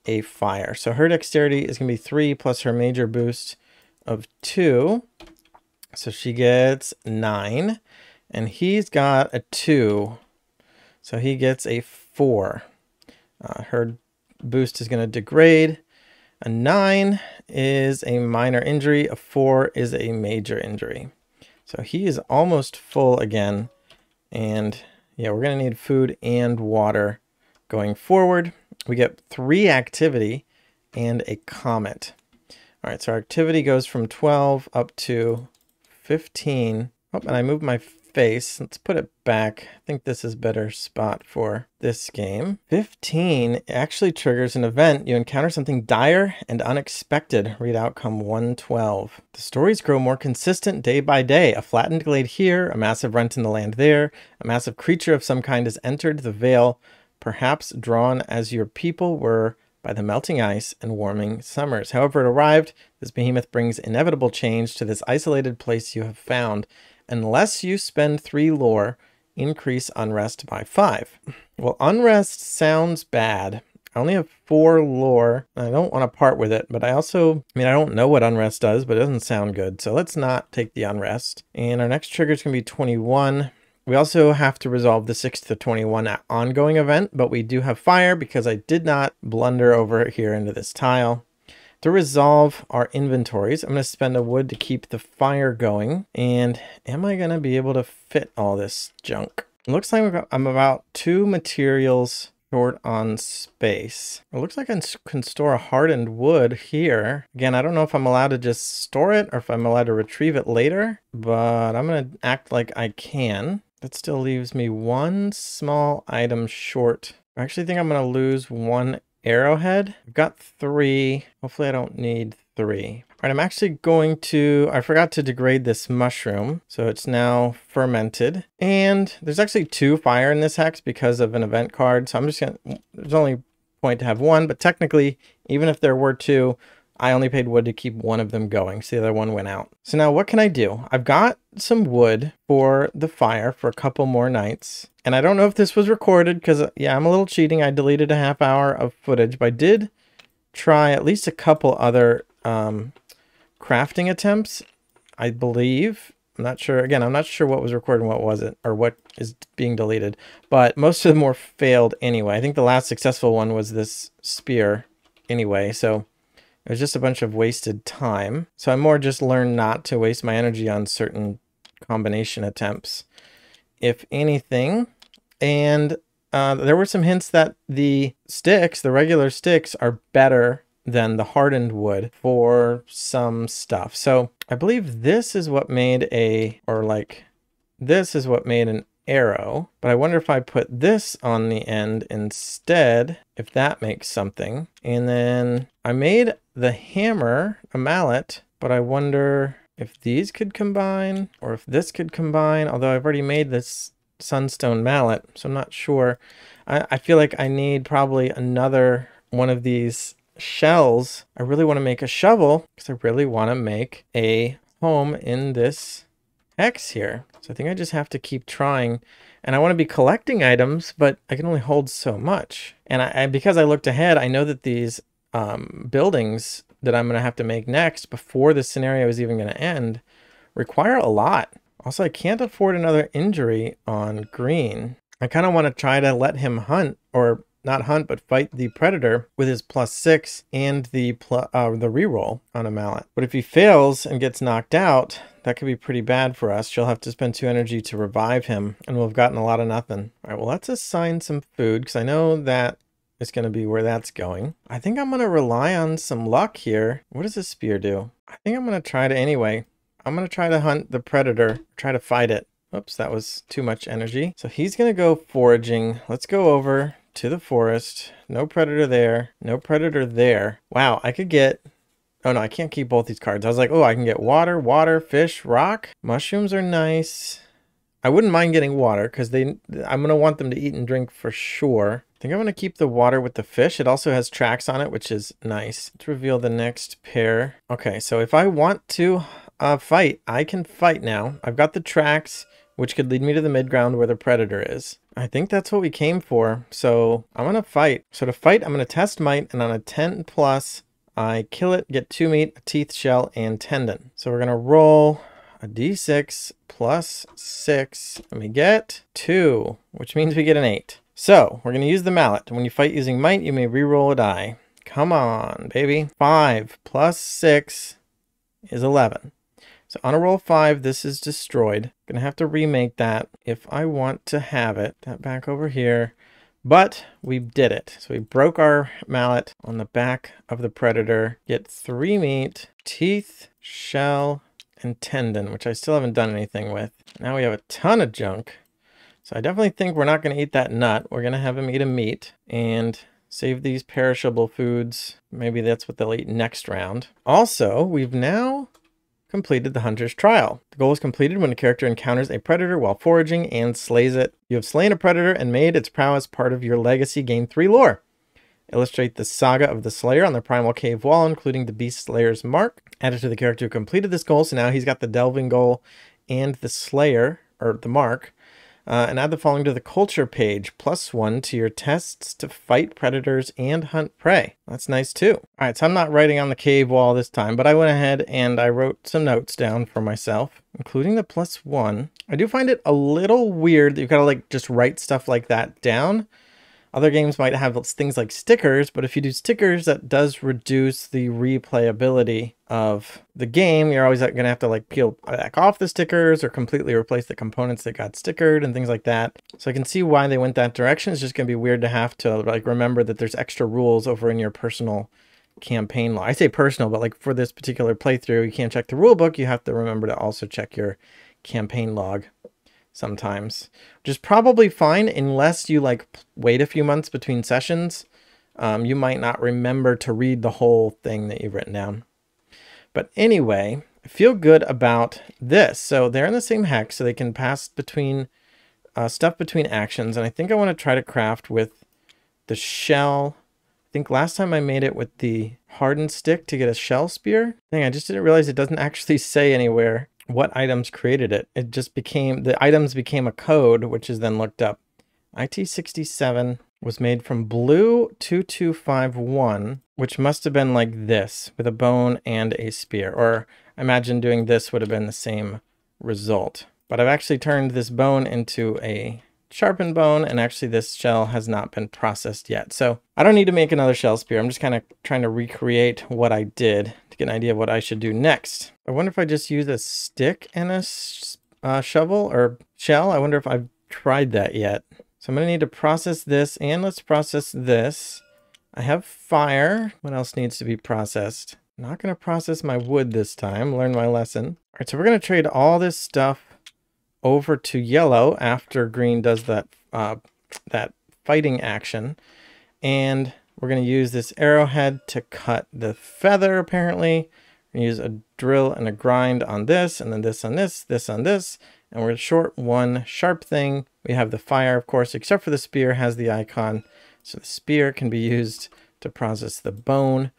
a fire. So her dexterity is going to be 3 plus her major boost of 2. So she gets 9. And he's got a 2. So he gets a 4. Her boost is going to degrade. A 9 is a minor injury. A 4 is a major injury. So he is almost full again. And yeah, we're going to need food and water going forward. We get 3 activity and a comet. All right, so our activity goes from 12 up to 15. Oh, and I moved my face. Let's put it back. I think this is a better spot for this game. 15 actually triggers an event. You encounter something dire and unexpected. Read outcome 112. The stories grow more consistent day by day. A flattened glade here, a massive rent in the land there. A massive creature of some kind has entered the vale, perhaps drawn as your people were by the melting ice and warming summers. However it arrived, this behemoth brings inevitable change to this isolated place you have found. Unless you spend 3 lore, increase unrest by 5. Well, unrest sounds bad. I only have 4 lore. I don't want to part with it, but I don't know what unrest does, but it doesn't sound good. So let's not take the unrest. And our next trigger is going to be 21. We also have to resolve the 6 to 21 ongoing event, but we do have fire because I did not blunder over here into this tile. To resolve our inventories, I'm going to spend a wood to keep the fire going. And am I going to be able to fit all this junk? It looks like I'm about 2 materials short on space. It looks like I can store a hardened wood here. Again, I don't know if I'm allowed to just store it or if I'm allowed to retrieve it later, but I'm going to act like I can. That still leaves me 1 small item short. I actually think I'm going to lose 1 arrowhead. I've got 3. Hopefully I don't need 3. All right, I'm actually going to, I forgot to degrade this mushroom. So it's now fermented. And there's actually 2 fire in this hex because of an event card. So I'm just going to, there's only point to have 1, but technically, even if there were 2, I only paid wood to keep 1 of them going. So the other one went out. So now what can I do? I've got some wood for the fire for a couple more nights. And I don't know if this was recorded because, yeah, I'm a little cheating. I deleted a half hour of footage, but I did try at least a couple other crafting attempts, I believe. I'm not sure. Again, I'm not sure what was recorded and what wasn't, or what is being deleted, but most of them were failed anyway. I think the last successful one was this spear anyway, so it was just a bunch of wasted time. So I more just learned not to waste my energy on certain combination attempts, if anything. And there were some hints that the sticks, the regular sticks, are better than the hardened wood for some stuff. So I believe this is what made this is what made an arrow, but I wonder if I put this on the end instead, if that makes something. And then I made the hammer, a mallet, but I wonder if these could combine or if this could combine, although I've already made this sunstone mallet, so I'm not sure. I feel like I need probably another one of these shells. I really want to make a shovel because I really want to make a home in this hex here. So I think I just have to keep trying, and I want to be collecting items, but I can only hold so much. And because I looked ahead, I know that these buildings that I'm going to have to make next before this scenario is even going to end require a lot. Also, I can't afford another injury on green. I kind of want to try to let him hunt, or not hunt, but fight the predator with his +6 and the reroll on a mallet. But if he fails and gets knocked out, that could be pretty bad for us. She'll have to spend 2 energy to revive him, and we'll have gotten a lot of nothing. All right, well, let's assign some food, because I know that is going to be where that's going. I think I'm going to rely on some luck here. What does this spear do? I think I'm going to try to anyway. I'm going to try to hunt the predator, try to fight it. Oops, that was too much energy. So he's going to go foraging. Let's go over to the forest. No predator there. No predator there. Wow, I could get... Oh no, I can't keep both these cards. I was like, oh, I can get water, fish, rock. Mushrooms are nice. I wouldn't mind getting water because I'm going to want them to eat and drink for sure. I think I'm going to keep the water with the fish. It also has tracks on it, which is nice. Let's reveal the next pair. Okay, so if I want to fight, I can fight now. I've got the tracks, which could lead me to the midground where the predator is. I think that's what we came for. So I'm going to fight. So to fight, I'm going to test might, and on a 10 plus, I kill it, get 2 meat, a teeth shell, and tendon. So we're going to roll a d6 plus 6, and we get 2, which means we get an 8. So we're going to use the mallet. When you fight using might, you may re-roll a die. Come on, baby. 5 plus 6 is 11. So on a roll 5, this is destroyed. Gonna have to remake that if I want to have it. That back over here. But we did it. So we broke our mallet on the back of the predator. Get 3 meat, teeth, shell, and tendon, which I still haven't done anything with. Now we have a ton of junk. So I definitely think we're not gonna eat that nut. We're gonna have him eat a meat and save these perishable foods. Maybe that's what they'll eat next round. Also, we've now completed the Hunter's Trial. The goal is completed when a character encounters a predator while foraging and slays it. You have slain a predator and made its prowess part of your legacy. Gain 3 lore. Illustrate the saga of the Slayer on the primal cave wall, including the Beast Slayer's mark. Add it to the character who completed this goal. So now he's got the delving goal and the Slayer, or the mark. And add the following to the culture page. +1 to your tests to fight predators and hunt prey. That's nice too. All right, so I'm not writing on the cave wall this time, but I went ahead and I wrote some notes down for myself, including the +1. I do find it a little weird that you've got to like just write stuff like that down. Other games might have things like stickers, but if you do stickers, that does reduce the replayability of the game. You're always going to have to like peel back off the stickers or completely replace the components that got stickered and things like that. So I can see why they went that direction. It's just going to be weird to have to like remember that there's extra rules over in your personal campaign log. I say personal, but like for this particular playthrough, you can't check the rule book. You have to remember to also check your campaign log sometimes, which is probably fine unless you like wait a few months between sessions. You might not remember to read the whole thing that you've written down. But anyway, I feel good about this. So they're in the same hex, so they can pass between stuff between actions. And I think I want to try to craft with the shell. I think last time I made it with the hardened stick to get a shell spear. Dang, I just didn't realize it doesn't actually say anywhere what items created it. It just became, the items became a code, which is then looked up. IT67 was made from blue 2251, which must have been like this with a bone and a spear. Or I imagine doing this would have been the same result. But I've actually turned this bone into a sharpened bone, and actually this shell has not been processed yet. So I don't need to make another shell spear. I'm just kind of trying to recreate what I did to get an idea of what I should do next. I wonder if I just use a stick and a shovel or shell. I wonder if I've tried that yet. So I'm going to need to process this, and let's process this. I have fire. What else needs to be processed? I'm not going to process my wood this time. Learn my lesson. All right, so we're going to trade all this stuff over to yellow after green does that that fighting action, and we're going to use this arrowhead to cut the feather. Apparently we're going to use a drill and a grind on this, and then this on this, this on this, and we're short one sharp thing. We have the fire, of course, except for the spear has the icon, so the spear can be used to process the bone.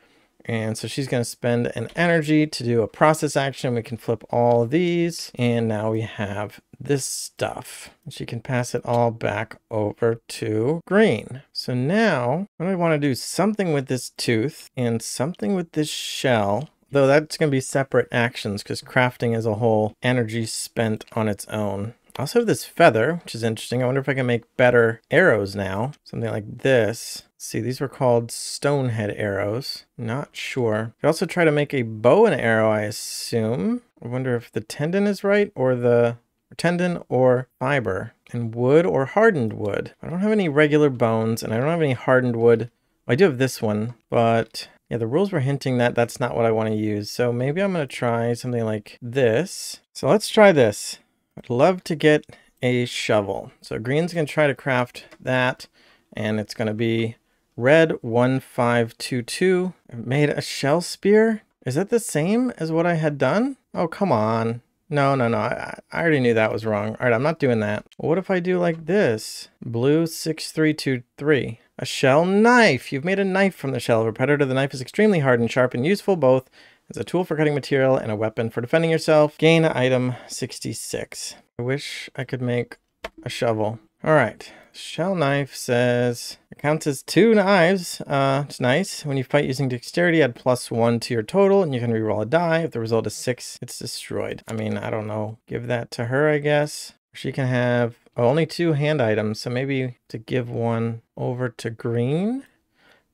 And so she's going to spend an energy to do a process action. We can flip all of these, and now we have this stuff. She can pass it all back over to green. So now I want to do something with this tooth and something with this shell, though that's going to be separate actions because crafting is a whole energy spent on its own. I also have this feather, which is interesting. I wonder if I can make better arrows now. Something like this. Let's see, these were called stonehead arrows. Not sure. I also try to make a bow and arrow, I assume. I wonder if the tendon is right, or the tendon or fiber. And wood or hardened wood. I don't have any regular bones, and I don't have any hardened wood. Well, I do have this one, but yeah, the rules were hinting that that's not what I want to use. So maybe I'm going to try something like this. So let's try this. I'd love to get a shovel. So green's going to try to craft that, and it's going to be red 1522. I made a shell spear. Is that the same as what I had done? Oh, come on. No. I already knew that was wrong. All right, I'm not doing that. What if I do like this? Blue 6323. A shell knife. You've made a knife from the shell of a predator. The knife is extremely hard and sharp and useful both as a tool for cutting material and a weapon for defending yourself. Gain item 66. I wish I could make a shovel. All right. Shell knife says it counts as 2 knives. It's nice. When you fight using dexterity, add +1 to your total, and you can reroll a die. If the result is 6, it's destroyed. I mean, I don't know. Give that to her, I guess. She can have only 2 hand items, so maybe to give one over to green.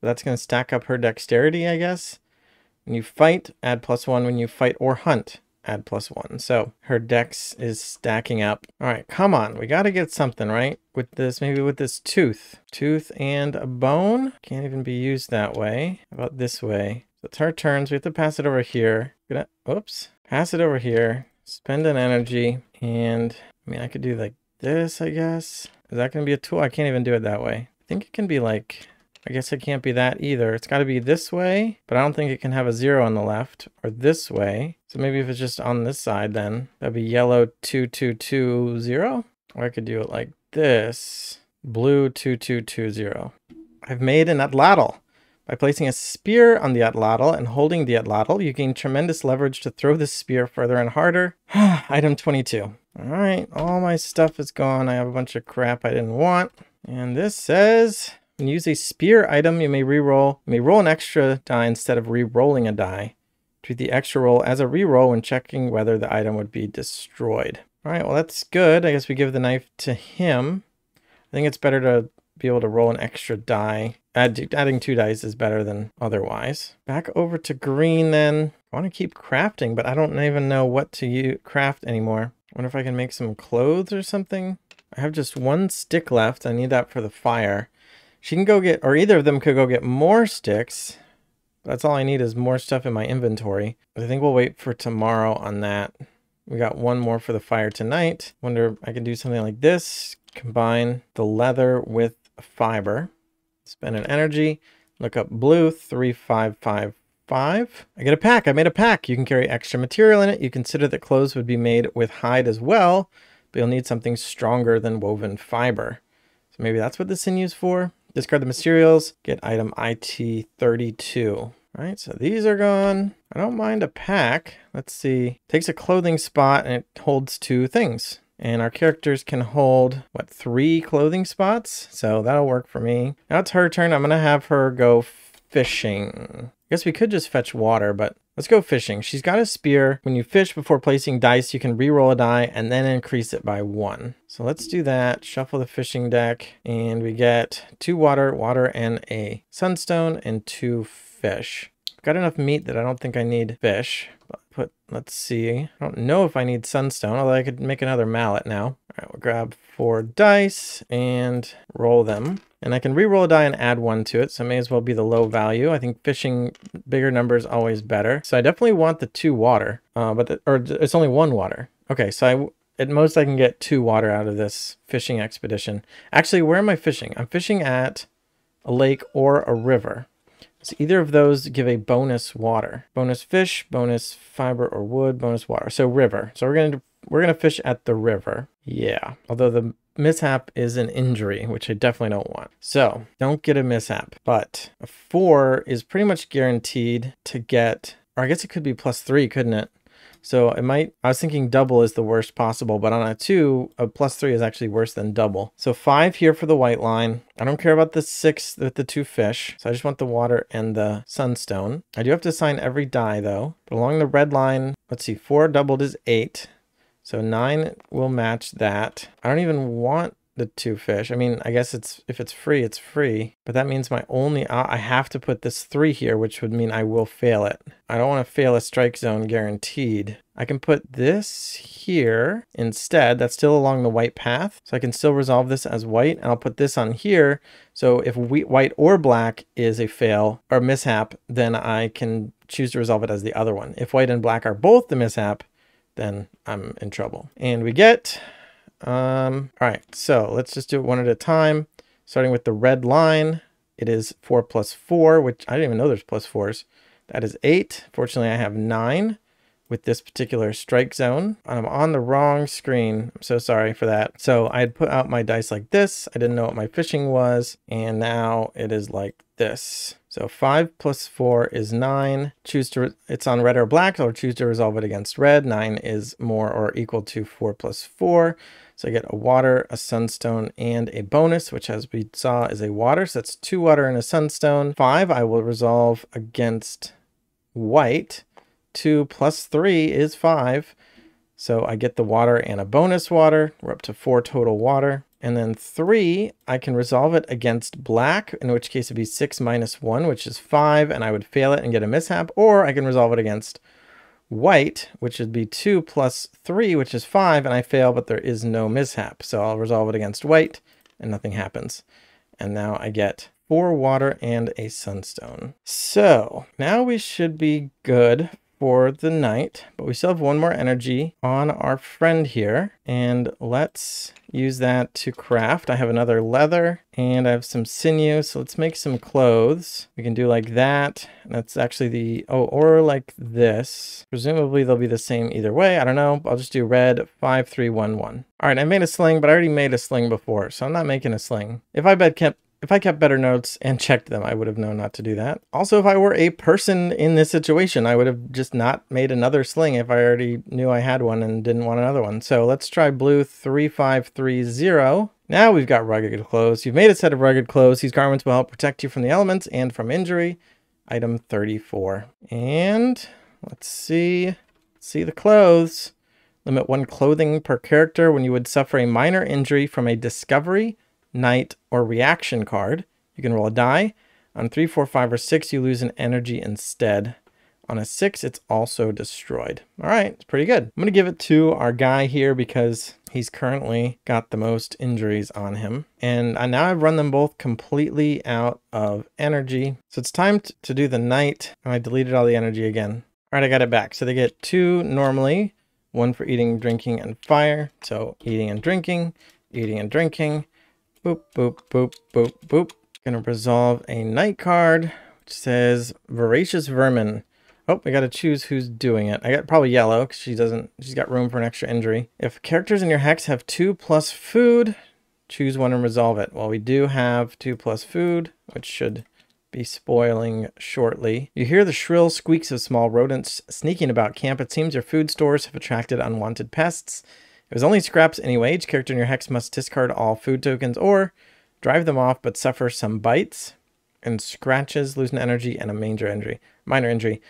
That's going to stack up her dexterity, I guess. When you fight, add +1. When you fight or hunt, add +1. So her dex is stacking up. All right, come on. We got to get something, right? With this, maybe with this tooth. Tooth and a bone. Can't even be used that way. How about this way? So it's her turns. We have to pass it over here. Oops. Pass it over here. Spend an energy. And I mean, I could do like this, I guess. Is that going to be a tool? I can't even do it that way. I think it can be like... I guess it can't be that either. It's got to be this way, but I don't think it can have a 0 on the left, or this way. So maybe if it's just on this side, then that'd be yellow 2220. Or I could do it like this, blue 2220. I've made an atlatl. By placing a spear on the atlatl and holding the atlatl, you gain tremendous leverage to throw the spear further and harder. Item 22. All right, all my stuff is gone. I have a bunch of crap I didn't want. And this says... when you use a spear item, you may roll an extra die instead of re-rolling a die. Treat the extra roll as a re-roll when checking whether the item would be destroyed. All right, well, that's good. I guess we give the knife to him. I think it's better to be able to roll an extra die. Adding 2 dice is better than otherwise. Back over to green then. I want to keep crafting, but I don't even know what to craft anymore. I wonder if I can make some clothes or something. I have just 1 stick left. I need that for the fire. She can go get, or either of them could go get more sticks. That's all I need is more stuff in my inventory. I think we'll wait for tomorrow on that. We got 1 more for the fire tonight. Wonder if I can do something like this. Combine the leather with fiber. Spend an energy. Look up blue 3555. I get a pack. I made a pack. You can carry extra material in it. You consider that clothes would be made with hide as well, but you'll need something stronger than woven fiber. So maybe that's what the sinew's for. Discard the materials. Get item IT32. All right, so these are gone. I don't mind a pack. Let's see. Takes a clothing spot and it holds 2 things. And our characters can hold, what, 3 clothing spots? So that'll work for me. Now it's her turn. I'm going to have her go fishing. I guess we could just fetch water, but let's go fishing. She's got a spear. When you fish before placing dice, you can re-roll a die and then increase it by 1. So let's do that. Shuffle the fishing deck. And we get 2 water, and a sunstone, and 2 fish. Got enough meat that I don't think I need fish. But let's see. I don't know if I need sunstone, although I could make another mallet now. All right, we'll grab 4 dice and roll them. And I can re-roll a die and add 1 to it, so it may as well be the low value. I think fishing bigger numbers always better. So I definitely want the 2 water, or it's only 1 water. Okay, so at most I can get 2 water out of this fishing expedition. Actually, where am I fishing? I'm fishing at a lake or a river. So either of those give a bonus water. Bonus fish, bonus fiber or wood, bonus water. So river. So we're gonna fish at the river. Yeah. Although the mishap is an injury, which I definitely don't want. So don't get a mishap. But a 4 is pretty much guaranteed to get, or I guess it could be +3, couldn't it? So it might, I was thinking double is the worst possible, but on a 2, a +3 is actually worse than double. So 5 here for the white line. I don't care about the 6 with the 2 fish. So I just want the water and the sunstone. I do have to assign every die though. But along the red line, let's see, 4 doubled is 8. So 9 will match that. I don't even want the 2 fish. I mean, I guess if it's free, it's free. But that means I have to put this 3 here, which would mean I will fail it. I don't want to fail a strike zone guaranteed. I can put this here instead. That's still along the white path. So I can still resolve this as white. And I'll put this on here. So if white or black is a fail or mishap, then I can choose to resolve it as the other one. If white and black are both the mishap, then I'm in trouble. And we get... all right, so let's just do it one at a time. Starting with the red line, it is 4 + 4, which I didn't even know there's +4s. That is 8. Fortunately, I have 9 with this particular strike zone. I'm on the wrong screen. I'm so sorry for that. So I had put out my dice like this. I didn't know what my fishing was. And now it is like this. So 5 + 4 is 9. It's on red or black, so I'll choose to resolve it against red. 9 is more or equal to 4 + 4. So I get a water, a sunstone, and a bonus, which as we saw is a water. So that's 2 water and a sunstone. 5 I will resolve against white. 2 + 3 is 5. So I get the water and a bonus water. We're up to 4 total water. And then 3, I can resolve it against black, in which case it'd be 6 - 1, which is 5, and I would fail it and get a mishap. Or I can resolve it against white, which would be 2 + 3, which is 5, and I fail, but there is no mishap. So I'll resolve it against white, and nothing happens. And now I get 4 water and a sunstone. So now we should be good for the night, but we still have 1 more energy on our friend here, and let's use that to craft. I have another leather and I have some sinew, so let's make some clothes. We can do like that. That's actually or like this. Presumably they'll be the same either way. I don't know. I'll just do red 5 3 1 1. All right, I made a sling, but I already made a sling before, so I'm not making a sling. If I kept better notes and checked them, I would have known not to do that. Also, if I were a person in this situation, I would have just not made another sling if I already knew I had one and didn't want another one. So let's try blue 3530. Now we've got rugged clothes. You've made a set of rugged clothes. These garments will help protect you from the elements and from injury. Item 34. And let's see the clothes. Limit 1 clothing per character when you would suffer a minor injury from a discovery, night, or reaction card. You can roll a die. On 3, 4, 5, or 6, you lose an energy instead. On a 6, it's also destroyed. All right, it's pretty good. I'm going to give it to our guy here because he's currently got the most injuries on him. And now I've run them both completely out of energy. So it's time to do the night. And I deleted all the energy again. All right, I got it back. So they get 2 normally, 1 for eating, drinking, and fire. So eating and drinking, eating and drinking. Boop, boop, boop, boop, boop. Gonna resolve a night card, which says voracious vermin. Oh, we got to choose who's doing it. I got probably yellow because she's got room for an extra injury. If characters in your hex have 2 plus food, choose one and resolve it. Well, we do have 2 plus food, which should be spoiling shortly. You hear the shrill squeaks of small rodents sneaking about camp. It seems your food stores have attracted unwanted pests. It was only scraps anyway. Each character in your hex must discard all food tokens or drive them off, but suffer some bites and scratches, lose an energy, and a minor injury.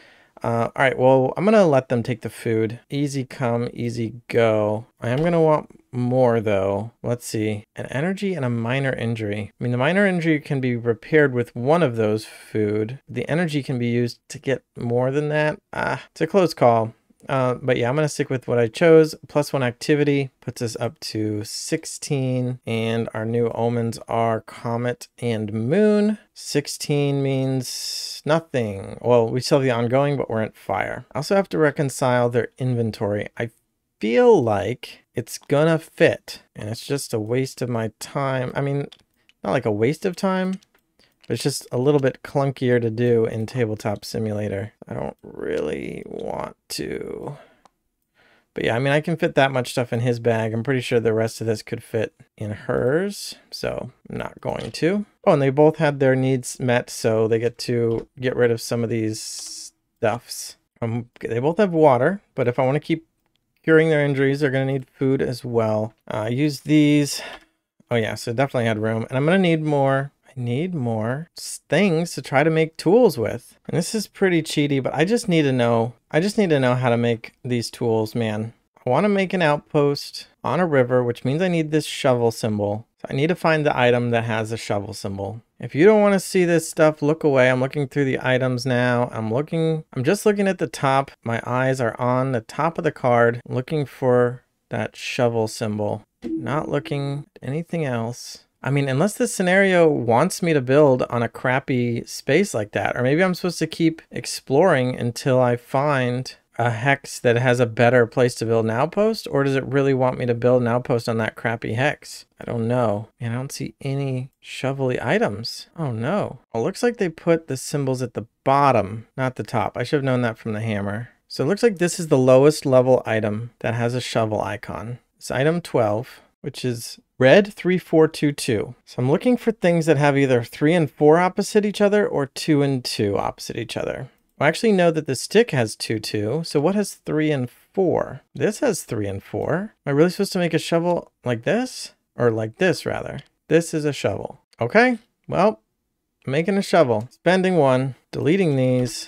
All right, well, I'm going to let them take the food. Easy come, easy go. I am going to want more, though. Let's see. An energy and a minor injury. I mean, the minor injury can be repaired with one of those food. The energy can be used to get more than that. It's a close call. But yeah, I'm going to stick with what I chose. +1 activity puts us up to 16. And our new omens are Comet and Moon. 16 means nothing. Well, we still have the ongoing, but we're at fire. I also have to reconcile their inventory. I feel like it's gonna fit. And it's just a waste of my time. I mean, not like a waste of time. It's just a little bit clunkier to do in Tabletop Simulator. I don't really want to. But yeah, I mean, I can fit that much stuff in his bag. I'm pretty sure the rest of this could fit in hers. So I'm not going to. Oh, and they both had their needs met, so they get to get rid of some of these stuffs. They both have water, but if I want to keep curing their injuries, they're going to need food as well. Use these. Oh yeah, so definitely had room. And I'm going to need more. Need more things to try to make tools with. And this is pretty cheaty, but I just need to know how to make these tools, man. I want to make an outpost on a river, which means I need this shovel symbol. So I need to find the item that has a shovel symbol. If you don't want to see this stuff, look away. I'm looking through the items now. I'm just looking at the top. My eyes are on the top of the card, looking for that shovel symbol. Not looking at anything else. I mean, unless this scenario wants me to build on a crappy space like that, or maybe I'm supposed to keep exploring until I find a hex that has a better place to build an outpost, or does it really want me to build an outpost on that crappy hex? I don't know. And I don't see any shovelly items. Oh no. Well, it looks like they put the symbols at the bottom, not the top. I should have known that from the hammer. So it looks like this is the lowest level item that has a shovel icon. It's item 12, which is red 3422. So I'm looking for things that have either 3 and 4 opposite each other or 2 and 2 opposite each other. I actually know that the stick has 2, 2. So what has 3 and 4? This has 3 and 4. Am I really supposed to make a shovel like this? Or like this, rather. This is a shovel. Okay, well, I'm making a shovel. Spending 1, deleting these,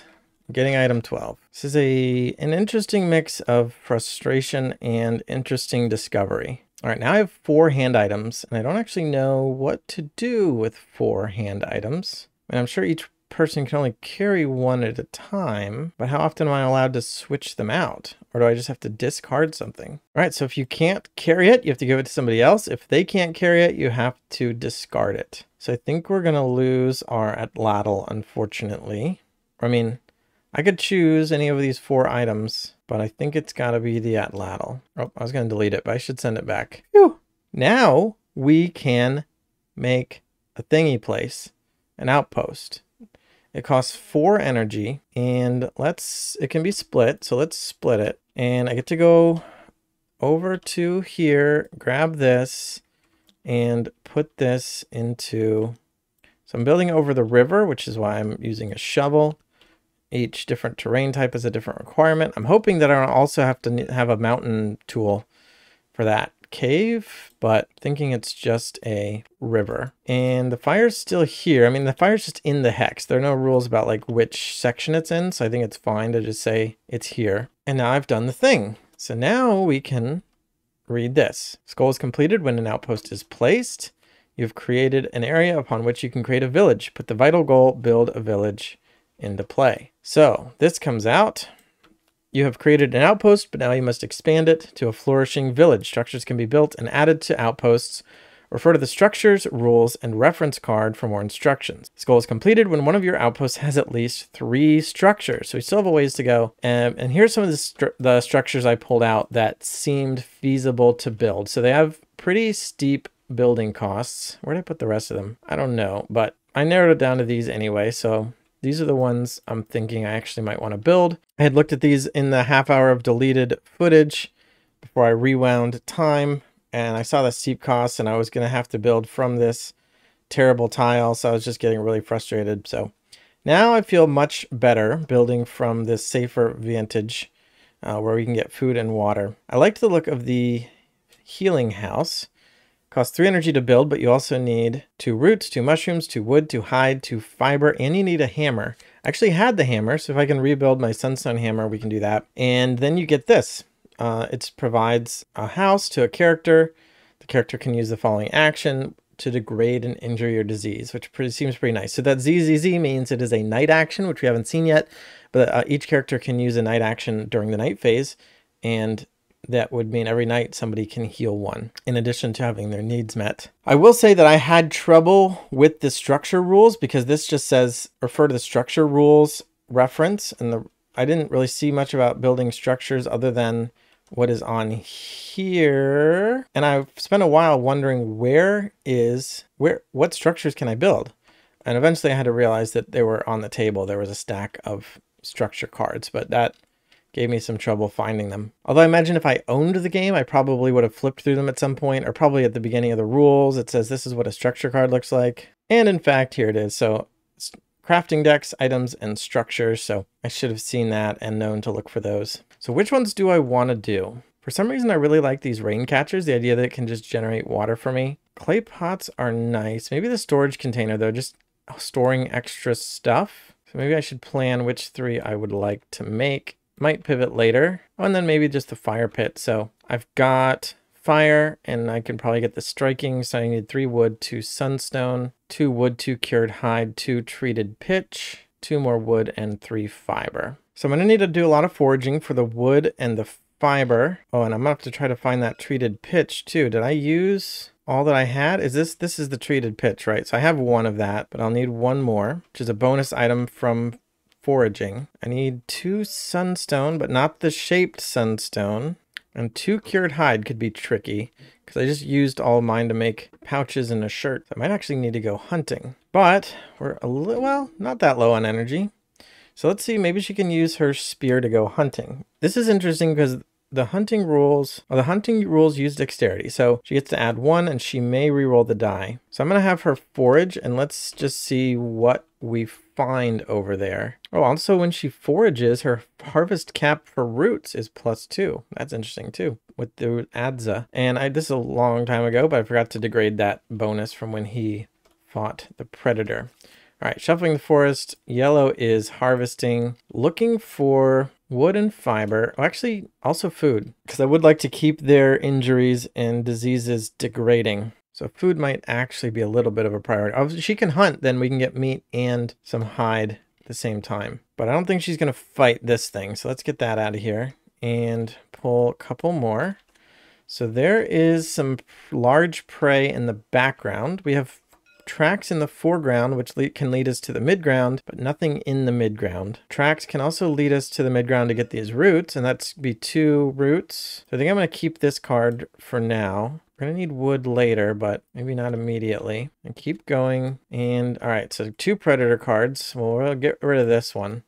getting item 12. This is an interesting mix of frustration and interesting discovery. All right, now I have 4 hand items, and I don't actually know what to do with 4 hand items. And I'm sure each person can only carry 1 at a time, but how often am I allowed to switch them out? Or do I just have to discard something? All right, so if you can't carry it, you have to give it to somebody else. If they can't carry it, you have to discard it. So I think we're gonna lose our atlatl, unfortunately. I mean, I could choose any of these 4 items, but I think it's got to be the atlatl. Oh, I was going to delete it, but I should send it back. Phew. Now we can make a thingy place, an outpost. It costs 4 energy, and it can be split, so let's split it. And I get to go over to here, grab this, and put this into... So I'm building over the river, which is why I'm using a shovel. Each different terrain type is a different requirement. I'm hoping that I don't also have to have a mountain tool for that cave, but thinking it's just a river. And the fire's still here. I mean, the fire's just in the hex. There are no rules about like which section it's in, so I think it's fine to just say it's here. And now I've done the thing. So now we can read this. This goal is completed when an outpost is placed. You've created an area upon which you can create a village. Put the vital goal, build a village, into play. So this comes out. You have created an outpost, but now you must expand it to a flourishing village. Structures can be built and added to outposts. Refer to the structures, rules, and reference card for more instructions. This goal is completed when one of your outposts has at least 3 structures. So we still have a ways to go. And here's some of the structures I pulled out that seemed feasible to build. So they have pretty steep building costs. Where did I put the rest of them? I don't know, but I narrowed it down to these anyway. So these are the ones I'm thinking I actually might want to build. I had looked at these in the half hour of deleted footage before I rewound time. And I saw the steep costs, and I was going to have to build from this terrible tile. So I was just getting really frustrated. So now I feel much better building from this safer vantage where we can get food and water. I liked the look of the healing house. Costs 3 energy to build, but you also need 2 roots, 2 mushrooms, 2 wood, 2 hide, 2 fiber, and you need a hammer. I actually had the hammer, so if I can rebuild my sunstone hammer, we can do that. And then you get this. It provides a house to a character. The character can use the following action to degrade an injury or disease, which seems pretty nice. So that ZZZ means it is a night action, which we haven't seen yet, but each character can use a night action during the night phase, and that would mean every night somebody can heal 1, in addition to having their needs met. I will say that I had trouble with the structure rules because this just says refer to the structure rules reference, and I didn't really see much about building structures other than what is on here. And I've spent a while wondering what structures can I build? And eventually I had to realize that they were on the table. There was a stack of structure cards, but that gave me some trouble finding them. Although I imagine if I owned the game, I probably would have flipped through them at some point, or probably at the beginning of the rules. It says this is what a structure card looks like. And in fact, here it is. So crafting decks, items, and structures. So I should have seen that and known to look for those. So which ones do I want to do? For some reason, I really like these rain catchers, the idea that it can just generate water for me. Clay pots are nice. Maybe the storage container, though, just storing extra stuff. So maybe I should plan which 3 I would like to make. Might pivot later. Oh, and then maybe just the fire pit. So I've got fire, and I can probably get the striking. So I need 3 wood, 2 sunstone, 2 wood, 2 cured hide, 2 treated pitch, 2 more wood, and 3 fiber. So I'm going to need to do a lot of foraging for the wood and the fiber. Oh, and I'm going to have to try to find that treated pitch too. Did I use all that I had? This is the treated pitch, right? So I have 1 of that, but I'll need 1 more, which is a bonus item from foraging. I need 2 sunstone, but not the shaped sunstone. And 2 cured hide could be tricky because I just used all of mine to make pouches and a shirt. So I might actually need to go hunting, but we're a little, well, not that low on energy. So let's see, maybe she can use her spear to go hunting. This is interesting because the hunting rules use dexterity. So she gets to add 1 and she may reroll the die. So I'm going to have her forage and let's just see what we find over there. Oh, also when she forages, her harvest cap for roots is +2. That's interesting too with the Adza. And this is a long time ago, but I forgot to degrade that bonus from when he fought the predator. All right, shuffling the forest. Yellow is harvesting, looking for wood and fiber. Oh, actually, also food, because I would like to keep their injuries and diseases degrading. So food might actually be a little bit of a priority. If she can hunt, then we can get meat and some hide at the same time. But I don't think she's going to fight this thing. So let's get that out of here and pull a couple more. So there is some large prey in the background. We have tracks in the foreground, which can lead us to the midground, but nothing in the midground. Tracks can also lead us to the midground to get these roots, and that's be 2 roots. So I think I'm going to keep this card for now. We're going to need wood later, but maybe not immediately. And keep going. And all right, so 2 predator cards. Well, we'll get rid of this one.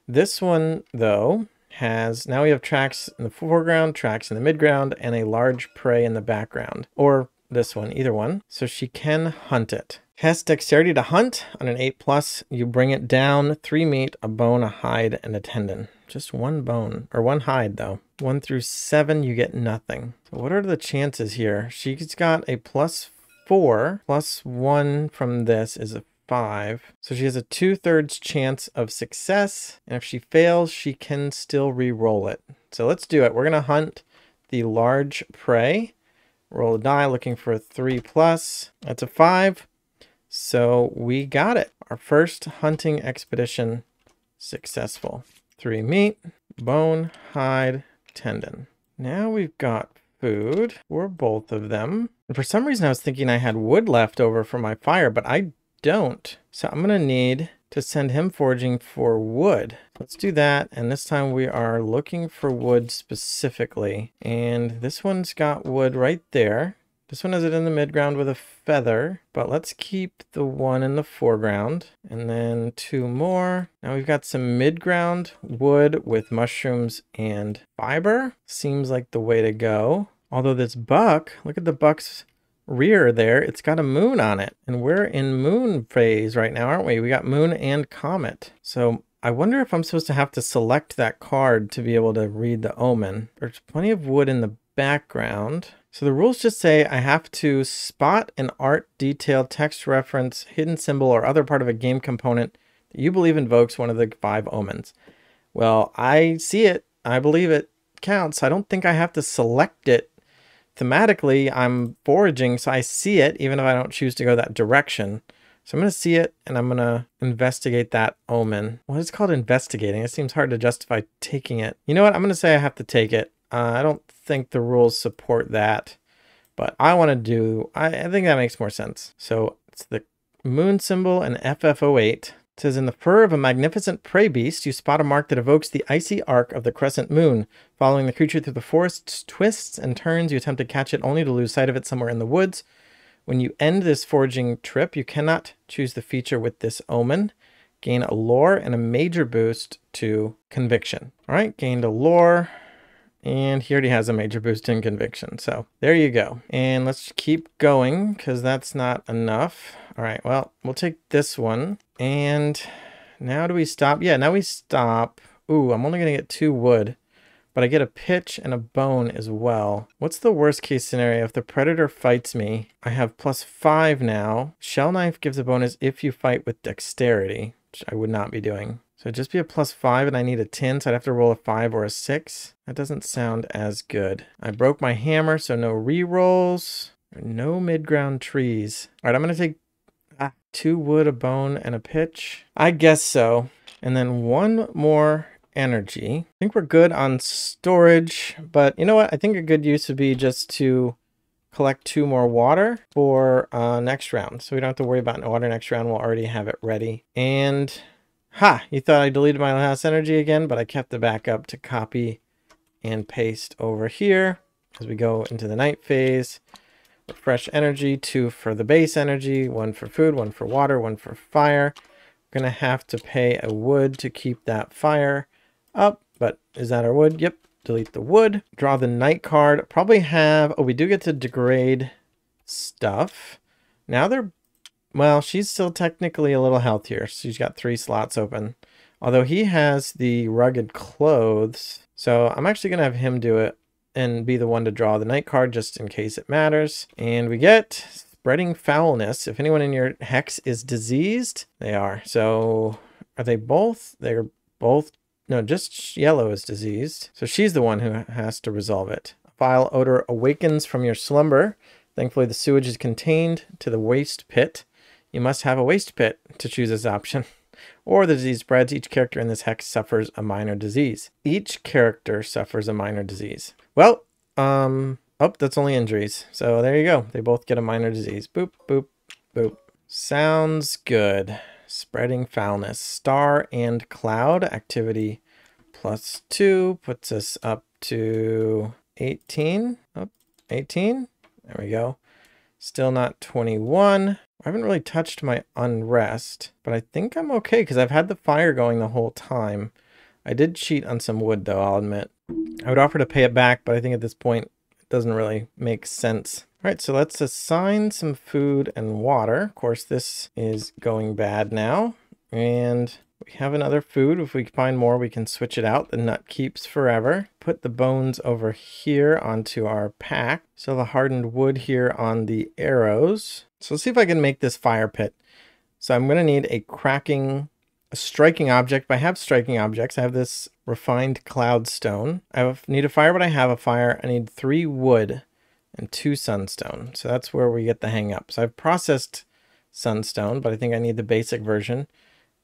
This one, though, has, now we have tracks in the foreground, tracks in the midground, and a large prey in the background. Or this one, either one. So she can hunt it. Test dexterity to hunt. On an 8+, you bring it down 3 meat, a bone, a hide, and a tendon. Just 1 bone, or 1 hide though. 1 through 7, you get nothing. So what are the chances here? She's got a +4, +1 from this is a 5. So she has a 2/3 chance of success. And if she fails, she can still re-roll it. So let's do it. We're gonna hunt the large prey. Roll a die looking for a 3+. That's a 5. So we got it. Our first hunting expedition successful. 3 meat, bone, hide, tendon. Now we've got food for both of them. And for some reason I was thinking I had wood left over for my fire, but I don't. So I'm gonna need to send him foraging for wood. Let's do that. And this time we are looking for wood specifically. And this one's got wood right there. This one has it in the midground with a feather, but let's keep the one in the foreground. And then 2 more. Now we've got some midground wood with mushrooms and fiber. Seems like the way to go. Although this buck, look at the buck's rear there, it's got a moon on it. And we're in moon phase right now, aren't we? We got moon and comet. So I wonder if I'm supposed to have to select that card to be able to read the omen. There's plenty of wood in the background. So the rules just say I have to spot an art, detail, text reference, hidden symbol, or other part of a game component that you believe invokes one of the 5 omens. Well, I see it. I believe it counts. I don't think I have to select it. Thematically, I'm foraging, so I see it, even if I don't choose to go that direction. So I'm going to see it, and I'm going to investigate that omen. Well, it's called investigating. It seems hard to justify taking it. You know what? I'm going to say I have to take it. I don't think the rules support that, but I want to do, I think that makes more sense. So it's the moon symbol and FF08. It says, in the fur of a magnificent prey beast, you spot a mark that evokes the icy arc of the crescent moon. Following the creature through the forest's twists and turns, you attempt to catch it only to lose sight of it somewhere in the woods. When you end this foraging trip, you cannot choose the feature with this omen. Gain a lore and a major boost to conviction. All right, gained a lore. And he already has a major boost in conviction. So there you go. And let's keep going because that's not enough. All right, well, we'll take this one. And now do we stop? Yeah, now we stop. Ooh, I'm only going to get 2 wood, but I get a pitch and a bone as well. What's the worst case scenario? If the predator fights me, I have +5 now. Shell knife gives a bonus if you fight with dexterity, which I would not be doing. So it'd just be a +5 and I need a 10, so I'd have to roll a 5 or a 6. That doesn't sound as good. I broke my hammer, so no re-rolls. No mid-ground trees. All right, I'm going to take 2 wood, a bone, and a pitch. I guess so. And then 1 more energy. I think we're good on storage, but you know what? I think a good use would be just to collect 2 more water for next round. So we don't have to worry about water next round. We'll already have it ready. And you thought I deleted my last energy again, but I kept the backup to copy and paste over here as we go into the night phase. Refresh energy, 2 for the base energy, 1 for food, 1 for water, 1 for fire. We're going to have to pay a wood to keep that fire up, but is that our wood? Yep. Delete the wood. Draw the night card. Probably have, we do get to degrade stuff. Now they're, well, she's still technically a little healthier. She's got 3 slots open. Although he has the rugged clothes. So I'm actually going to have him do it and be the one to draw the night card just in case it matters. And we get spreading foulness. If anyone in your hex is diseased, they are. So are they both? They're both. No, just yellow is diseased. So she's the one who has to resolve it. Foul odor awakens from your slumber. Thankfully, the sewage is contained to the waste pit. You must have a waste pit to choose this option. Or the disease spreads. Each character in this hex suffers a minor disease. Each character suffers a minor disease. Well, that's only injuries. So there you go. They both get a minor disease. Boop, boop, boop. Sounds good. Spreading foulness. Star and cloud activity +2 puts us up to 18. 18. There we go. Still not 21. I haven't really touched my unrest, but I think I'm okay because I've had the fire going the whole time. I did cheat on some wood though, I'll admit. I would offer to pay it back, but I think at this point it doesn't really make sense. All right, so let's assign some food and water. Of course, this is going bad now. And we have another food. If we find more, we can switch it out. The nut keeps forever. Put the bones over here onto our pack. So the hardened wood here on the arrows. So let's see if I can make this fire pit. So I'm going to need a striking object. I have striking objects. I have this refined cloud stone. I need a fire, but I have a fire. I need 3 wood. and 2 sunstone. So that's where we get the hang up. So I've processed sunstone, but I think I need the basic version,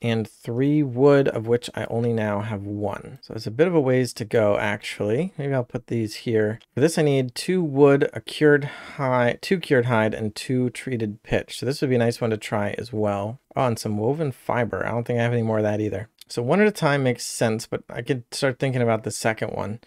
and 3 wood, of which I only now have 1. So it's a bit of a ways to go, actually. Maybe I'll put these here. For this, I need 2 wood, a cured hide, 2 cured hide, and 2 treated pitch. So this would be a nice one to try as well. Oh, and some woven fiber. I don't think I have any more of that either. So one at a time makes sense, but I could start thinking about the second one.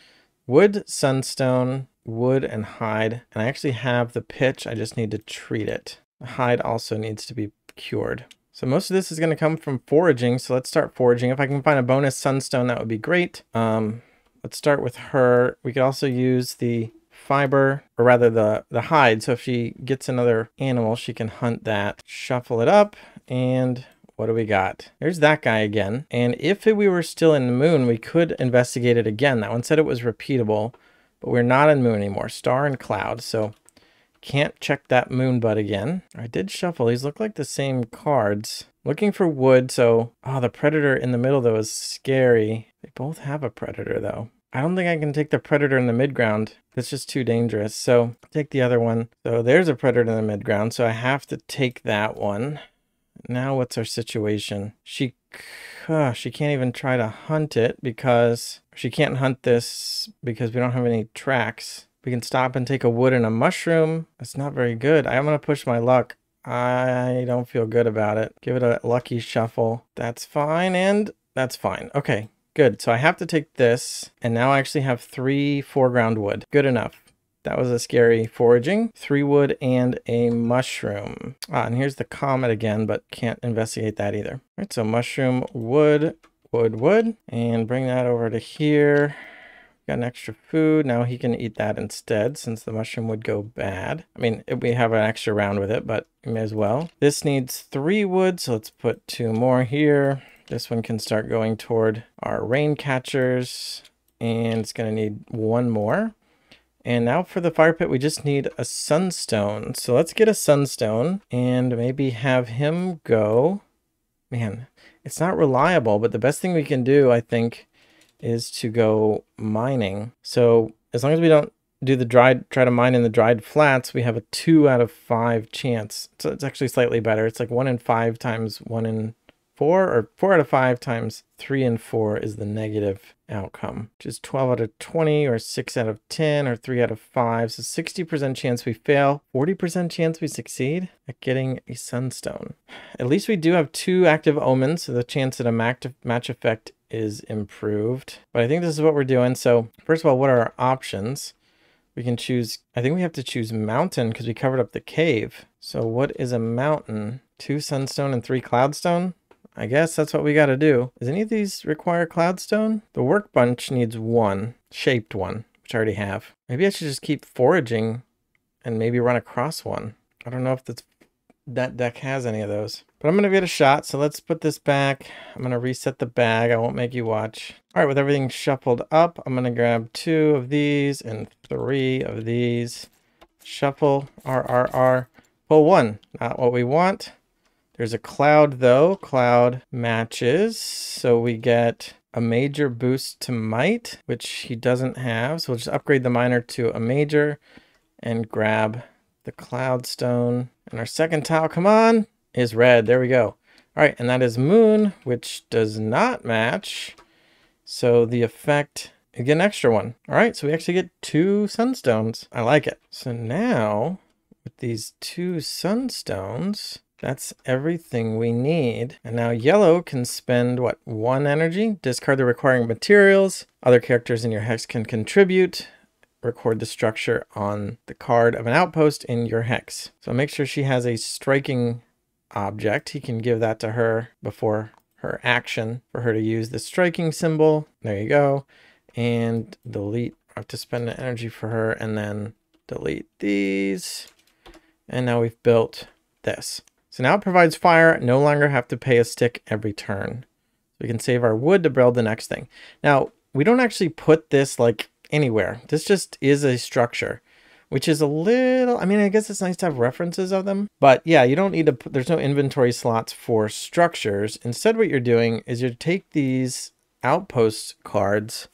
Wood, sunstone, wood, and hide. And I actually have the pitch. I just need to treat it. The hide also needs to be cured. So most of this is going to come from foraging. So let's start foraging. If I can find a bonus sunstone, that would be great. Let's start with her. We could also use the fiber, or rather the hide. So if she gets another animal, she can hunt that. Shuffle it up, and what do we got? There's that guy again. And if we were still in the moon, we could investigate it again. That one said it was repeatable, but we're not in moon anymore. Star and cloud. So can't check that moon bud again. I did shuffle. These look like the same cards. Looking for wood. So, oh, the predator in the middle though is scary. They both have a predator though. I don't think I can take the predator in the midground. That's just too dangerous. So take the other one. So there's a predator in the midground. So I have to take that one. Now what's our situation? She can't even try to hunt it because she can't hunt this because we don't have any tracks. We can stop and take a wood and a mushroom. That's not very good. I'm going to push my luck. I don't feel good about it. Give it a lucky shuffle. That's fine, and that's fine. Okay, good. So I have to take this, and now I actually have 3 foreground wood. Good enough. That was a scary foraging. 3 wood and a mushroom. And here's the comet again, but can't investigate that either. All right, so mushroom, wood, wood, wood, and bring that over to here. Got an extra food. Now he can eat that instead since the mushroom would go bad. I mean, we have an extra round with it, but we may as well. This needs 3 wood, so let's put 2 more here. This one can start going toward our rain catchers, and it's going to need 1 more. And now for the fire pit, we just need a sunstone. So let's get a sunstone and maybe have him go. Man, it's not reliable, but the best thing we can do, I think, is to go mining. So as long as we don't do the try to mine in the dried flats, we have a 2 out of 5 chance. So it's actually slightly better. It's like 1 in 5 times 1 in 4, or 4 out of 5 times 3 in 4 is the negative outcome, which is 12 out of 20 or 6 out of 10 or 3 out of 5. So 60% chance we fail, 40% chance we succeed at getting a sunstone. At least we do have 2 active omens, so the chance at a match effect is improved. But I think this is what we're doing. So first of all, what are our options? We can choose, I think we have to choose mountain because we covered up the cave. So what is a mountain? 2 sunstone and 3 cloudstone? I guess that's what we got to do. Does any of these require cloudstone? The workbench needs 1, shaped one, which I already have. Maybe I should just keep foraging and maybe run across one. I don't know if that deck has any of those, but I'm going to give it a shot. So let's put this back. I'm going to reset the bag. I won't make you watch. All right, with everything shuffled up, I'm going to grab 2 of these and 3 of these. Shuffle, pull 1. Not what we want. There's a cloud though. Cloud matches. So we get a major boost to might, which he doesn't have. So we'll just upgrade the miner to a major and grab the cloud stone. And our second tile, come on, is red. There we go. All right, and that is moon, which does not match. So the effect, you get an extra one. All right, so we actually get 2 sunstones. I like it. So now with these 2 sunstones, that's everything we need. And now yellow can spend, what, 1 energy? Discard the requiring materials. Other characters in your hex can contribute. Record the structure on the card of an outpost in your hex. So make sure she has a striking object. He can give that to her before her action for her to use the striking symbol. There you go. And delete. I have to spend the energy for her and then delete these. And now we've built this. So now it provides fire, no longer have to pay a stick every turn. We can save our wood to build the next thing. Now, we don't actually put this like anywhere. This just is a structure, which is a little, I mean, I guess it's nice to have references of them, but yeah, you don't need to put, there's no inventory slots for structures. Instead, what you're doing is you take these outpost cards,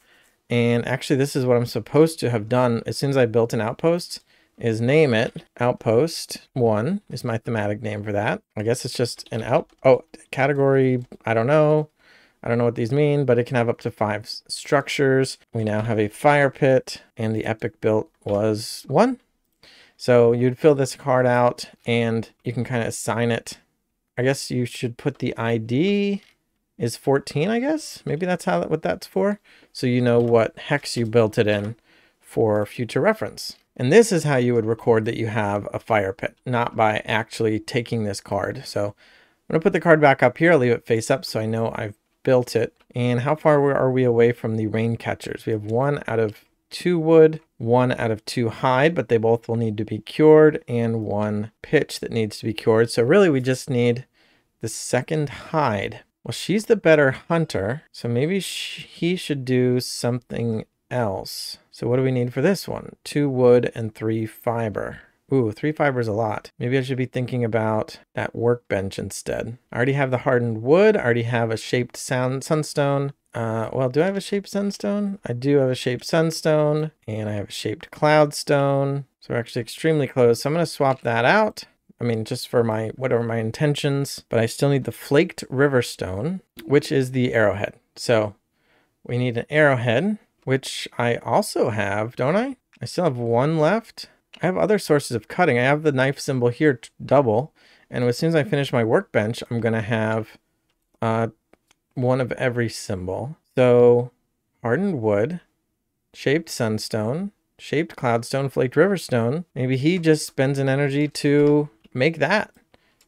and actually this is what I'm supposed to have done as soon as I built an outpost, is name it outpost 1 is my thematic name for that. I guess it's just an category. I don't know. I don't know what these mean, but it can have up to 5 structures. We now have a fire pit, and the epic built was 1. So you'd fill this card out and you can kind of assign it. I guess you should put the ID is 14, I guess. Maybe that's what that's for. So you know what hex you built it in for future reference. And this is how you would record that you have a fire pit, not by actually taking this card. So I'm going to put the card back up here. I'll leave it face up so I know I've built it. And how far are we away from the rain catchers? We have 1 out of 2 wood, 1 out of 2 hide, but they both will need to be cured, and 1 pitch that needs to be cured. So really we just need the second hide. Well, she's the better hunter, so maybe he should do something else. So what do we need for this one? 2 wood and 3 fiber. Ooh, 3 fiber is a lot. Maybe I should be thinking about that workbench instead. I already have the hardened wood. I already have a shaped sunstone. Well, do I have a shaped sunstone? I do have a shaped sunstone, and I have a shaped cloudstone. So we're actually extremely close. So I'm going to swap that out. I mean, just for whatever my intentions, but I still need the flaked riverstone, which is the arrowhead. So we need an arrowhead, which I also have, don't I? I still have 1 left. I have other sources of cutting. I have the knife symbol here, double. And as soon as I finish my workbench, I'm going to have 1 of every symbol. So hardened wood, shaped sunstone, shaped cloudstone, flaked riverstone. Maybe he just spends an energy to make that.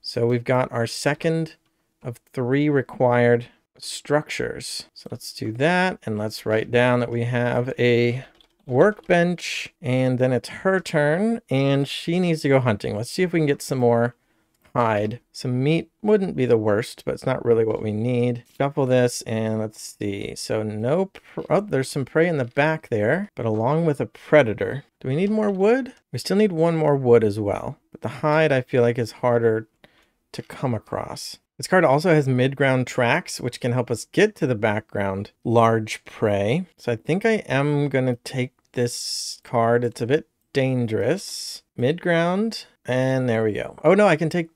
So we've got our second of 3 required structures. So let's do that. And let's write down that we have a workbench, and then it's her turn and she needs to go hunting. Let's see if we can get some more hide. Some meat wouldn't be the worst, but it's not really what we need. Shuffle this and let's see. So no, there's some prey in the back there, but along with a predator. Do we need more wood? We still need 1 more wood as well, but the hide I feel like is harder to come across. This card also has mid-ground tracks, which can help us get to the background large prey. So I think I am going to take this card. It's a bit dangerous. Mid-ground, and there we go. Oh no, I can take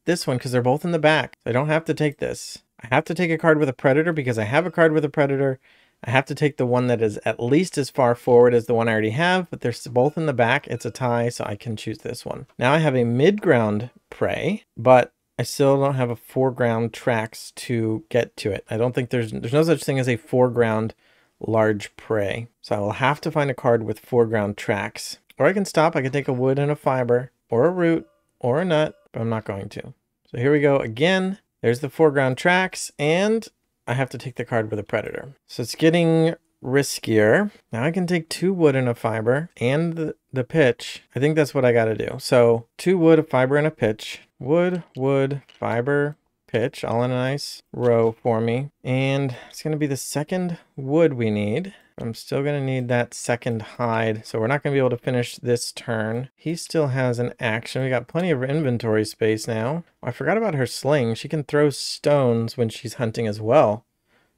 this one because they're both in the back. I don't have to take this. I have to take a card with a predator because I have a card with a predator. I have to take the one that is at least as far forward as the one I already have, but they're both in the back. It's a tie, so I can choose this one. Now I have a mid-ground prey, but I still don't have a foreground tracks to get to it. I don't think there's no such thing as a foreground large prey. So I will have to find a card with foreground tracks. Or I can stop. I can take a wood and a fiber, or a root, or a nut, but I'm not going to. So here we go again. There's the foreground tracks, and I have to take the card with a predator. So it's getting riskier. Now I can take 2 wood and a fiber, and the pitch. I think that's what I got to do. So 2 wood, a fiber, and a pitch. Wood, wood, fiber, pitch, all in a nice row for me. And it's going to be the second wood we need. I'm still going to need that second hide. So we're not going to be able to finish this turn. He still has an action. We got plenty of inventory space now. Oh, I forgot about her sling. She can throw stones when she's hunting as well.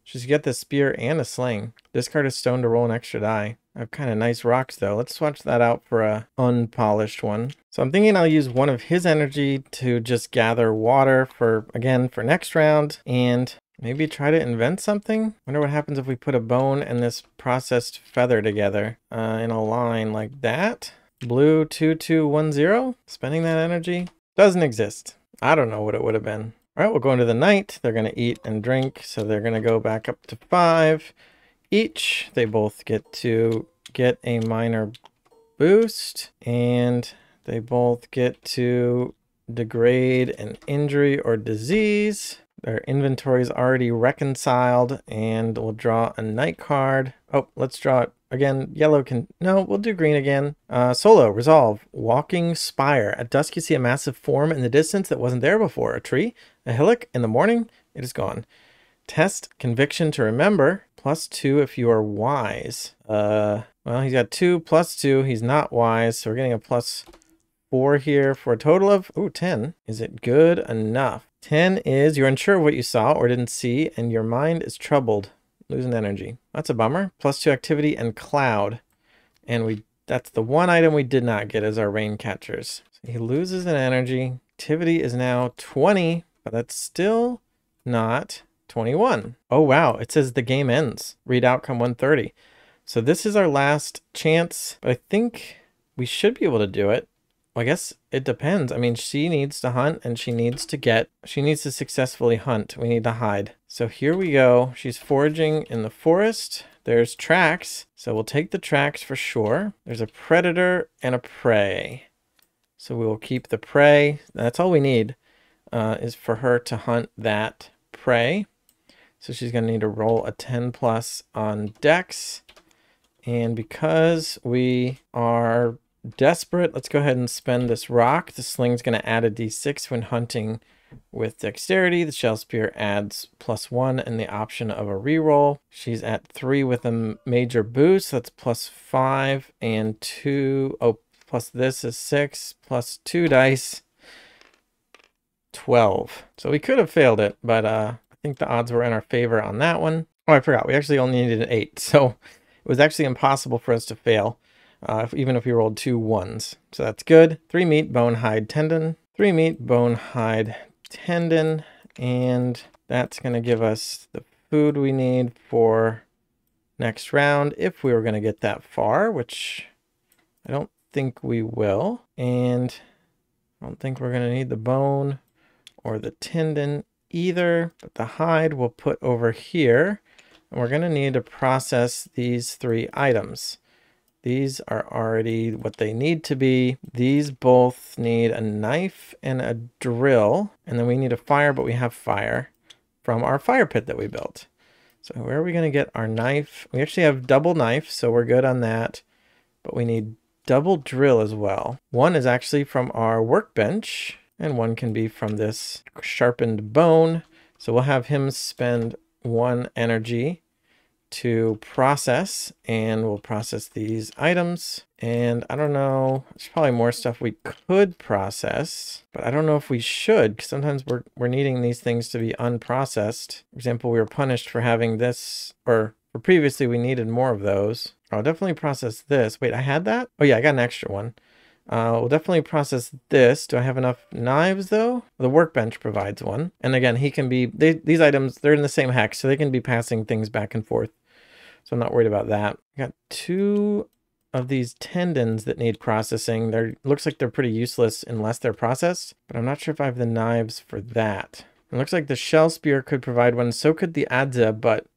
She's got the spear and a sling. Discard a stone to roll an extra die. I have kind of nice rocks though. Let's swatch that out for a unpolished one. So I'm thinking I'll use 1 of his energy to just gather water for next round, and maybe try to invent something. Wonder what happens if we put a bone and this processed feather together in a line like that. Blue 2210. Spending that energy doesn't exist. I don't know what it would have been. All right, we'll go into the night. They're going to eat and drink, so they're going to go back up to 5 each. They both get to get a minor boost, and they both get to degrade an injury or disease. Their inventory is already reconciled, and we'll draw a night card. Oh, let's draw it again. Yellow can, no, we'll do green again. Solo, resolve, walking spire. At dusk, you see a massive form in the distance that wasn't there before. A tree, a hillock. In the morning, it is gone. Test conviction to remember. +2 if you are wise. Well, he's got 2 +2. He's not wise, so we're getting a +4 here for a total of, 10. Is it good enough? 10 is you're unsure of what you saw or didn't see, and your mind is troubled. Losing energy. That's a bummer. +2 activity and cloud. And we That's the one item we did not get, is our rain catchers. So he loses an energy. Activity is now 20, but that's still not 21. Oh, wow. It says the game ends. Read outcome 130. So this is our last chance, but I think we should be able to do it. Well, I guess it depends. I mean, she needs to hunt and she needs to successfully hunt. We need to hide. So here we go. She's foraging in the forest. There's tracks. So we'll take the tracks for sure. There's a predator and a prey. So we will keep the prey. That's all we need, is for her to hunt that prey. So she's going to need to roll a 10 plus on Dex. And because we are desperate, let's go ahead and spend this rock. The sling's going to add a d6 when hunting with dexterity. The shell spear adds +1 and the option of a reroll. She's at 3 with a major boost. That's +5 and 2. Oh, plus this is 6 plus 2 dice. 12. So we could have failed it, but I think the odds were in our favor on that one. Oh, I forgot. We actually only needed an 8. So it was actually impossible for us to fail, even if we rolled 2 1s. So that's good. 3 meat, bone, hide, tendon. 3 meat, bone, hide, tendon. And that's going to give us the food we need for next round, if we were going to get that far, which I don't think we will. And I don't think we're going to need the bone or the tendon either. But the hide we'll put over here. And we're going to need to process these 3 items. These are already what they need to be. These both need a knife and a drill. And then we need a fire, but we have fire from our fire pit that we built. So where are we going to get our knife? We actually have double knife, so we're good on that. But we need double drill as well. One is actually from our workbench, and one can be from this sharpened bone. So we'll have him spend 1 energy to process, and we'll process these items. And I don't know, there's probably more stuff we could process, but I don't know if we should, because sometimes we're needing these things to be unprocessed. For example, we were punished for having this, or previously we needed more of those. I'll definitely process this. Wait, I had that? Oh yeah, I got an extra one. We'll definitely process this. Do I have enough knives though? The workbench provides one. And again, he can be, these items, they're in the same hex, so they can be passing things back and forth. So I'm not worried about that. I got 2 of these tendons that need processing. Looks like they're pretty useless unless they're processed, but I'm not sure if I have the knives for that. It looks like the shell spear could provide one. So could the adza, but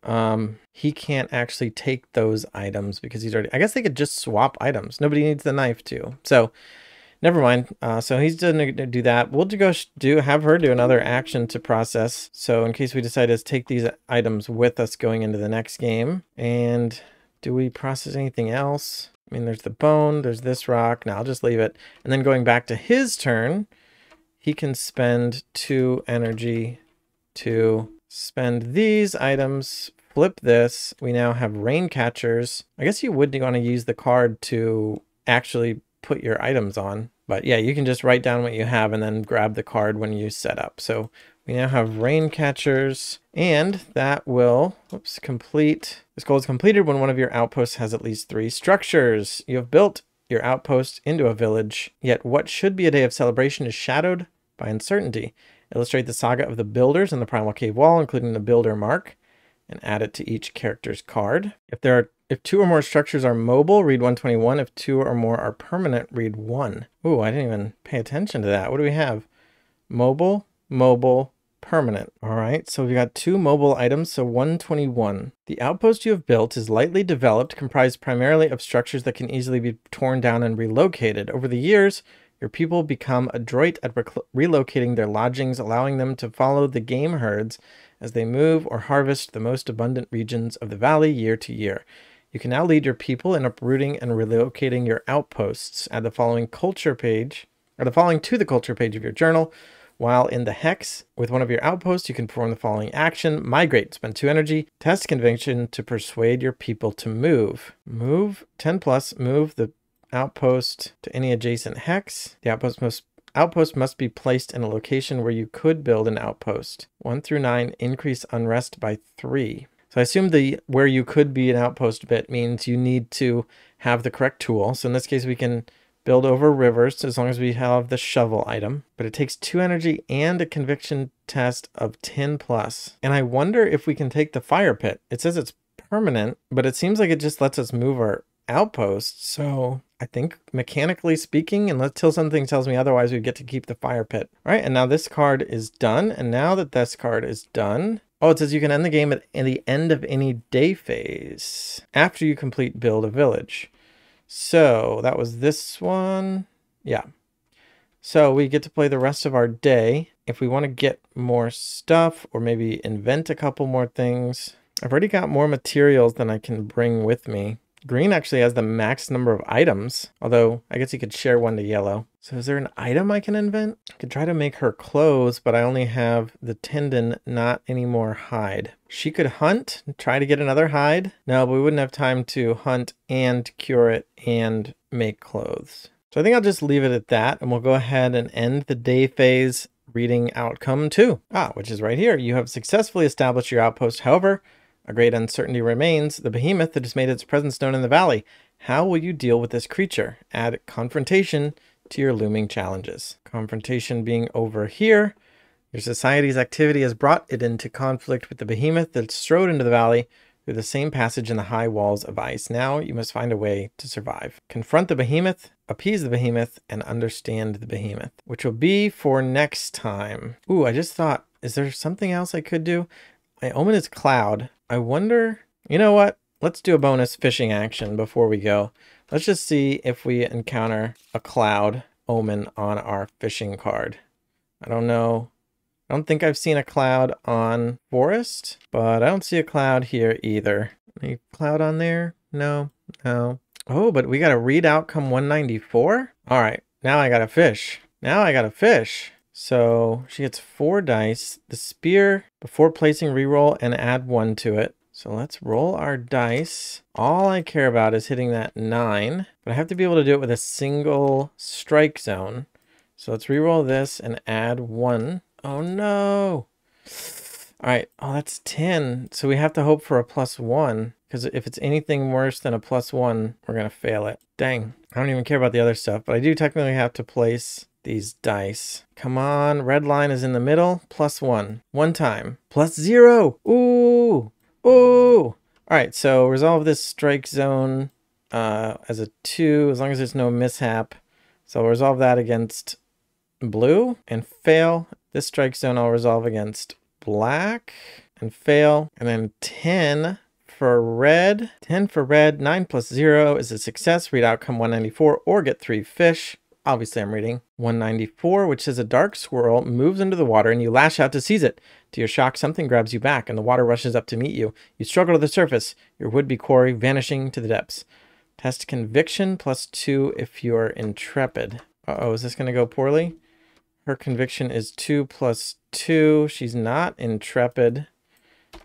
he can't actually take those items because he's already, I guess they could just swap items. Nobody needs the knife too. So never mind. So he's going to do that. We'll go have her do another action to process. So in case we decide to take these items with us going into the next game. And do we process anything else? I mean, there's the bone, there's this rock. Now I'll just leave it. And then going back to his turn, he can spend 2 energy to spend these items. Flip this. We now have rain catchers. I guess you would want to use the card to actually put your items on, but yeah, you can just write down what you have and then grab the card when you set up. So we now have rain catchers, and that will complete. This goal is completed when one of your outposts has at least 3 structures. You have built your outpost into a village, yet what should be a day of celebration is shadowed by uncertainty. Illustrate the saga of the builders in the primal cave wall, including the builder mark, and add it to each character's card. If 2 or more structures are mobile, read 121. If 2 or more are permanent, read 1. Ooh, I didn't even pay attention to that. What do we have? Mobile, mobile, permanent. All right, so we've got 2 mobile items, so 121. The outpost you have built is lightly developed, comprised primarily of structures that can easily be torn down and relocated. Over the years, your people become adroit at relocating their lodgings, allowing them to follow the game herds as they move or harvest the most abundant regions of the valley year to year. You can now lead your people in uprooting and relocating your outposts. Add the following culture page, or the following to the culture page of your journal. While in the hex with one of your outposts, you can perform the following action. Migrate, spend 2 energy. Test conviction to persuade your people to move. Move, 10 plus, move the outpost to any adjacent hex. The outpost must be placed in a location where you could build an outpost. 1 through 9, increase unrest by 3. So So I assume the where you could be an outpost bit means you need to have the correct tool. So in this case, we can build over rivers as long as we have the shovel item. But it takes 2 energy and a conviction test of 10 plus. And I wonder if we can take the fire pit. It says it's permanent, but it seems like it just lets us move our outposts. So I think mechanically speaking, until something tells me otherwise, we get to keep the fire pit. All right, and now this card is done. And now that this card is done, oh, it says you can end the game at the end of any day phase after you complete build a village. So that was this one. Yeah. So we get to play the rest of our day. If we want to get more stuff or maybe invent a couple more things, I've already got more materials than I can bring with me. Green actually has the max number of items, although I guess you could share one to yellow. So is there an item I can invent? I could try to make her clothes, but I only have the tendon, not any more hide. She could hunt, try to get another hide. No, but we wouldn't have time to hunt and cure it and make clothes. So I think I'll just leave it at that, and we'll go ahead and end the day phase reading outcome 2. Which is right here. You have successfully established your outpost. However, a great uncertainty remains. The behemoth that has made its presence known in the valley. How will you deal with this creature? Add confrontation to your looming challenges. Confrontation being over here. Your society's activity has brought it into conflict with the behemoth that strode into the valley through the same passage in the high walls of ice. Now you must find a way to survive. Confront the behemoth, appease the behemoth, and understand the behemoth, which will be for next time. Ooh, I just thought, is there something else I could do? My omen is cloud. I wonder, you know what? Let's do a bonus fishing action before we go. Let's just see if we encounter a cloud omen on our fishing card. I don't know. I don't think I've seen a cloud on forest, but I don't see a cloud here either. Any cloud on there? No, no. Oh, but we got to read outcome 194. All right, now I got a fish. Now I got a fish. So she gets 4 dice. The spear, before placing reroll and add 1 to it. So let's roll our dice. All I care about is hitting that 9, but I have to be able to do it with a single strike zone. So let's reroll this and add 1. Oh no. All right. Oh, that's 10. So we have to hope for a +1, because if it's anything worse than a +1, we're going to fail it. Dang. I don't even care about the other stuff, but I do technically have to place these dice. Come on, red line is in the middle. +1. 1 time. +0. Ooh. Ooh. All right, so resolve this strike zone as a 2, as long as there's no mishap. So I'll resolve that against blue and fail. This strike zone I'll resolve against black and fail. And then 10 for red. 10 for red. 9 plus 0 is a success. Read outcome 194 or get 3 fish. Obviously, I'm reading 194, which says a dark swirl moves into the water and you lash out to seize it. To your shock, something grabs you back and the water rushes up to meet you. You struggle to the surface, your would-be quarry vanishing to the depths. Test conviction +2 if you're intrepid. Uh-oh, is this going to go poorly? Her conviction is 2 plus 2. She's not intrepid.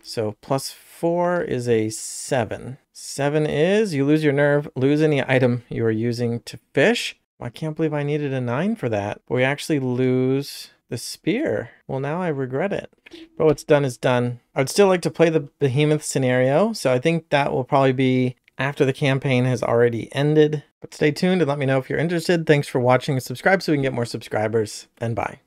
So +4 is a 7. 7 is you lose your nerve, lose any item you are using to fish. I can't believe I needed a 9 for that. But we actually lose the spear. Well, now I regret it. But what's done is done. I'd still like to play the behemoth scenario, so I think that will probably be after the campaign has already ended. But stay tuned and let me know if you're interested. Thanks for watching and subscribe so we can get more subscribers. And bye.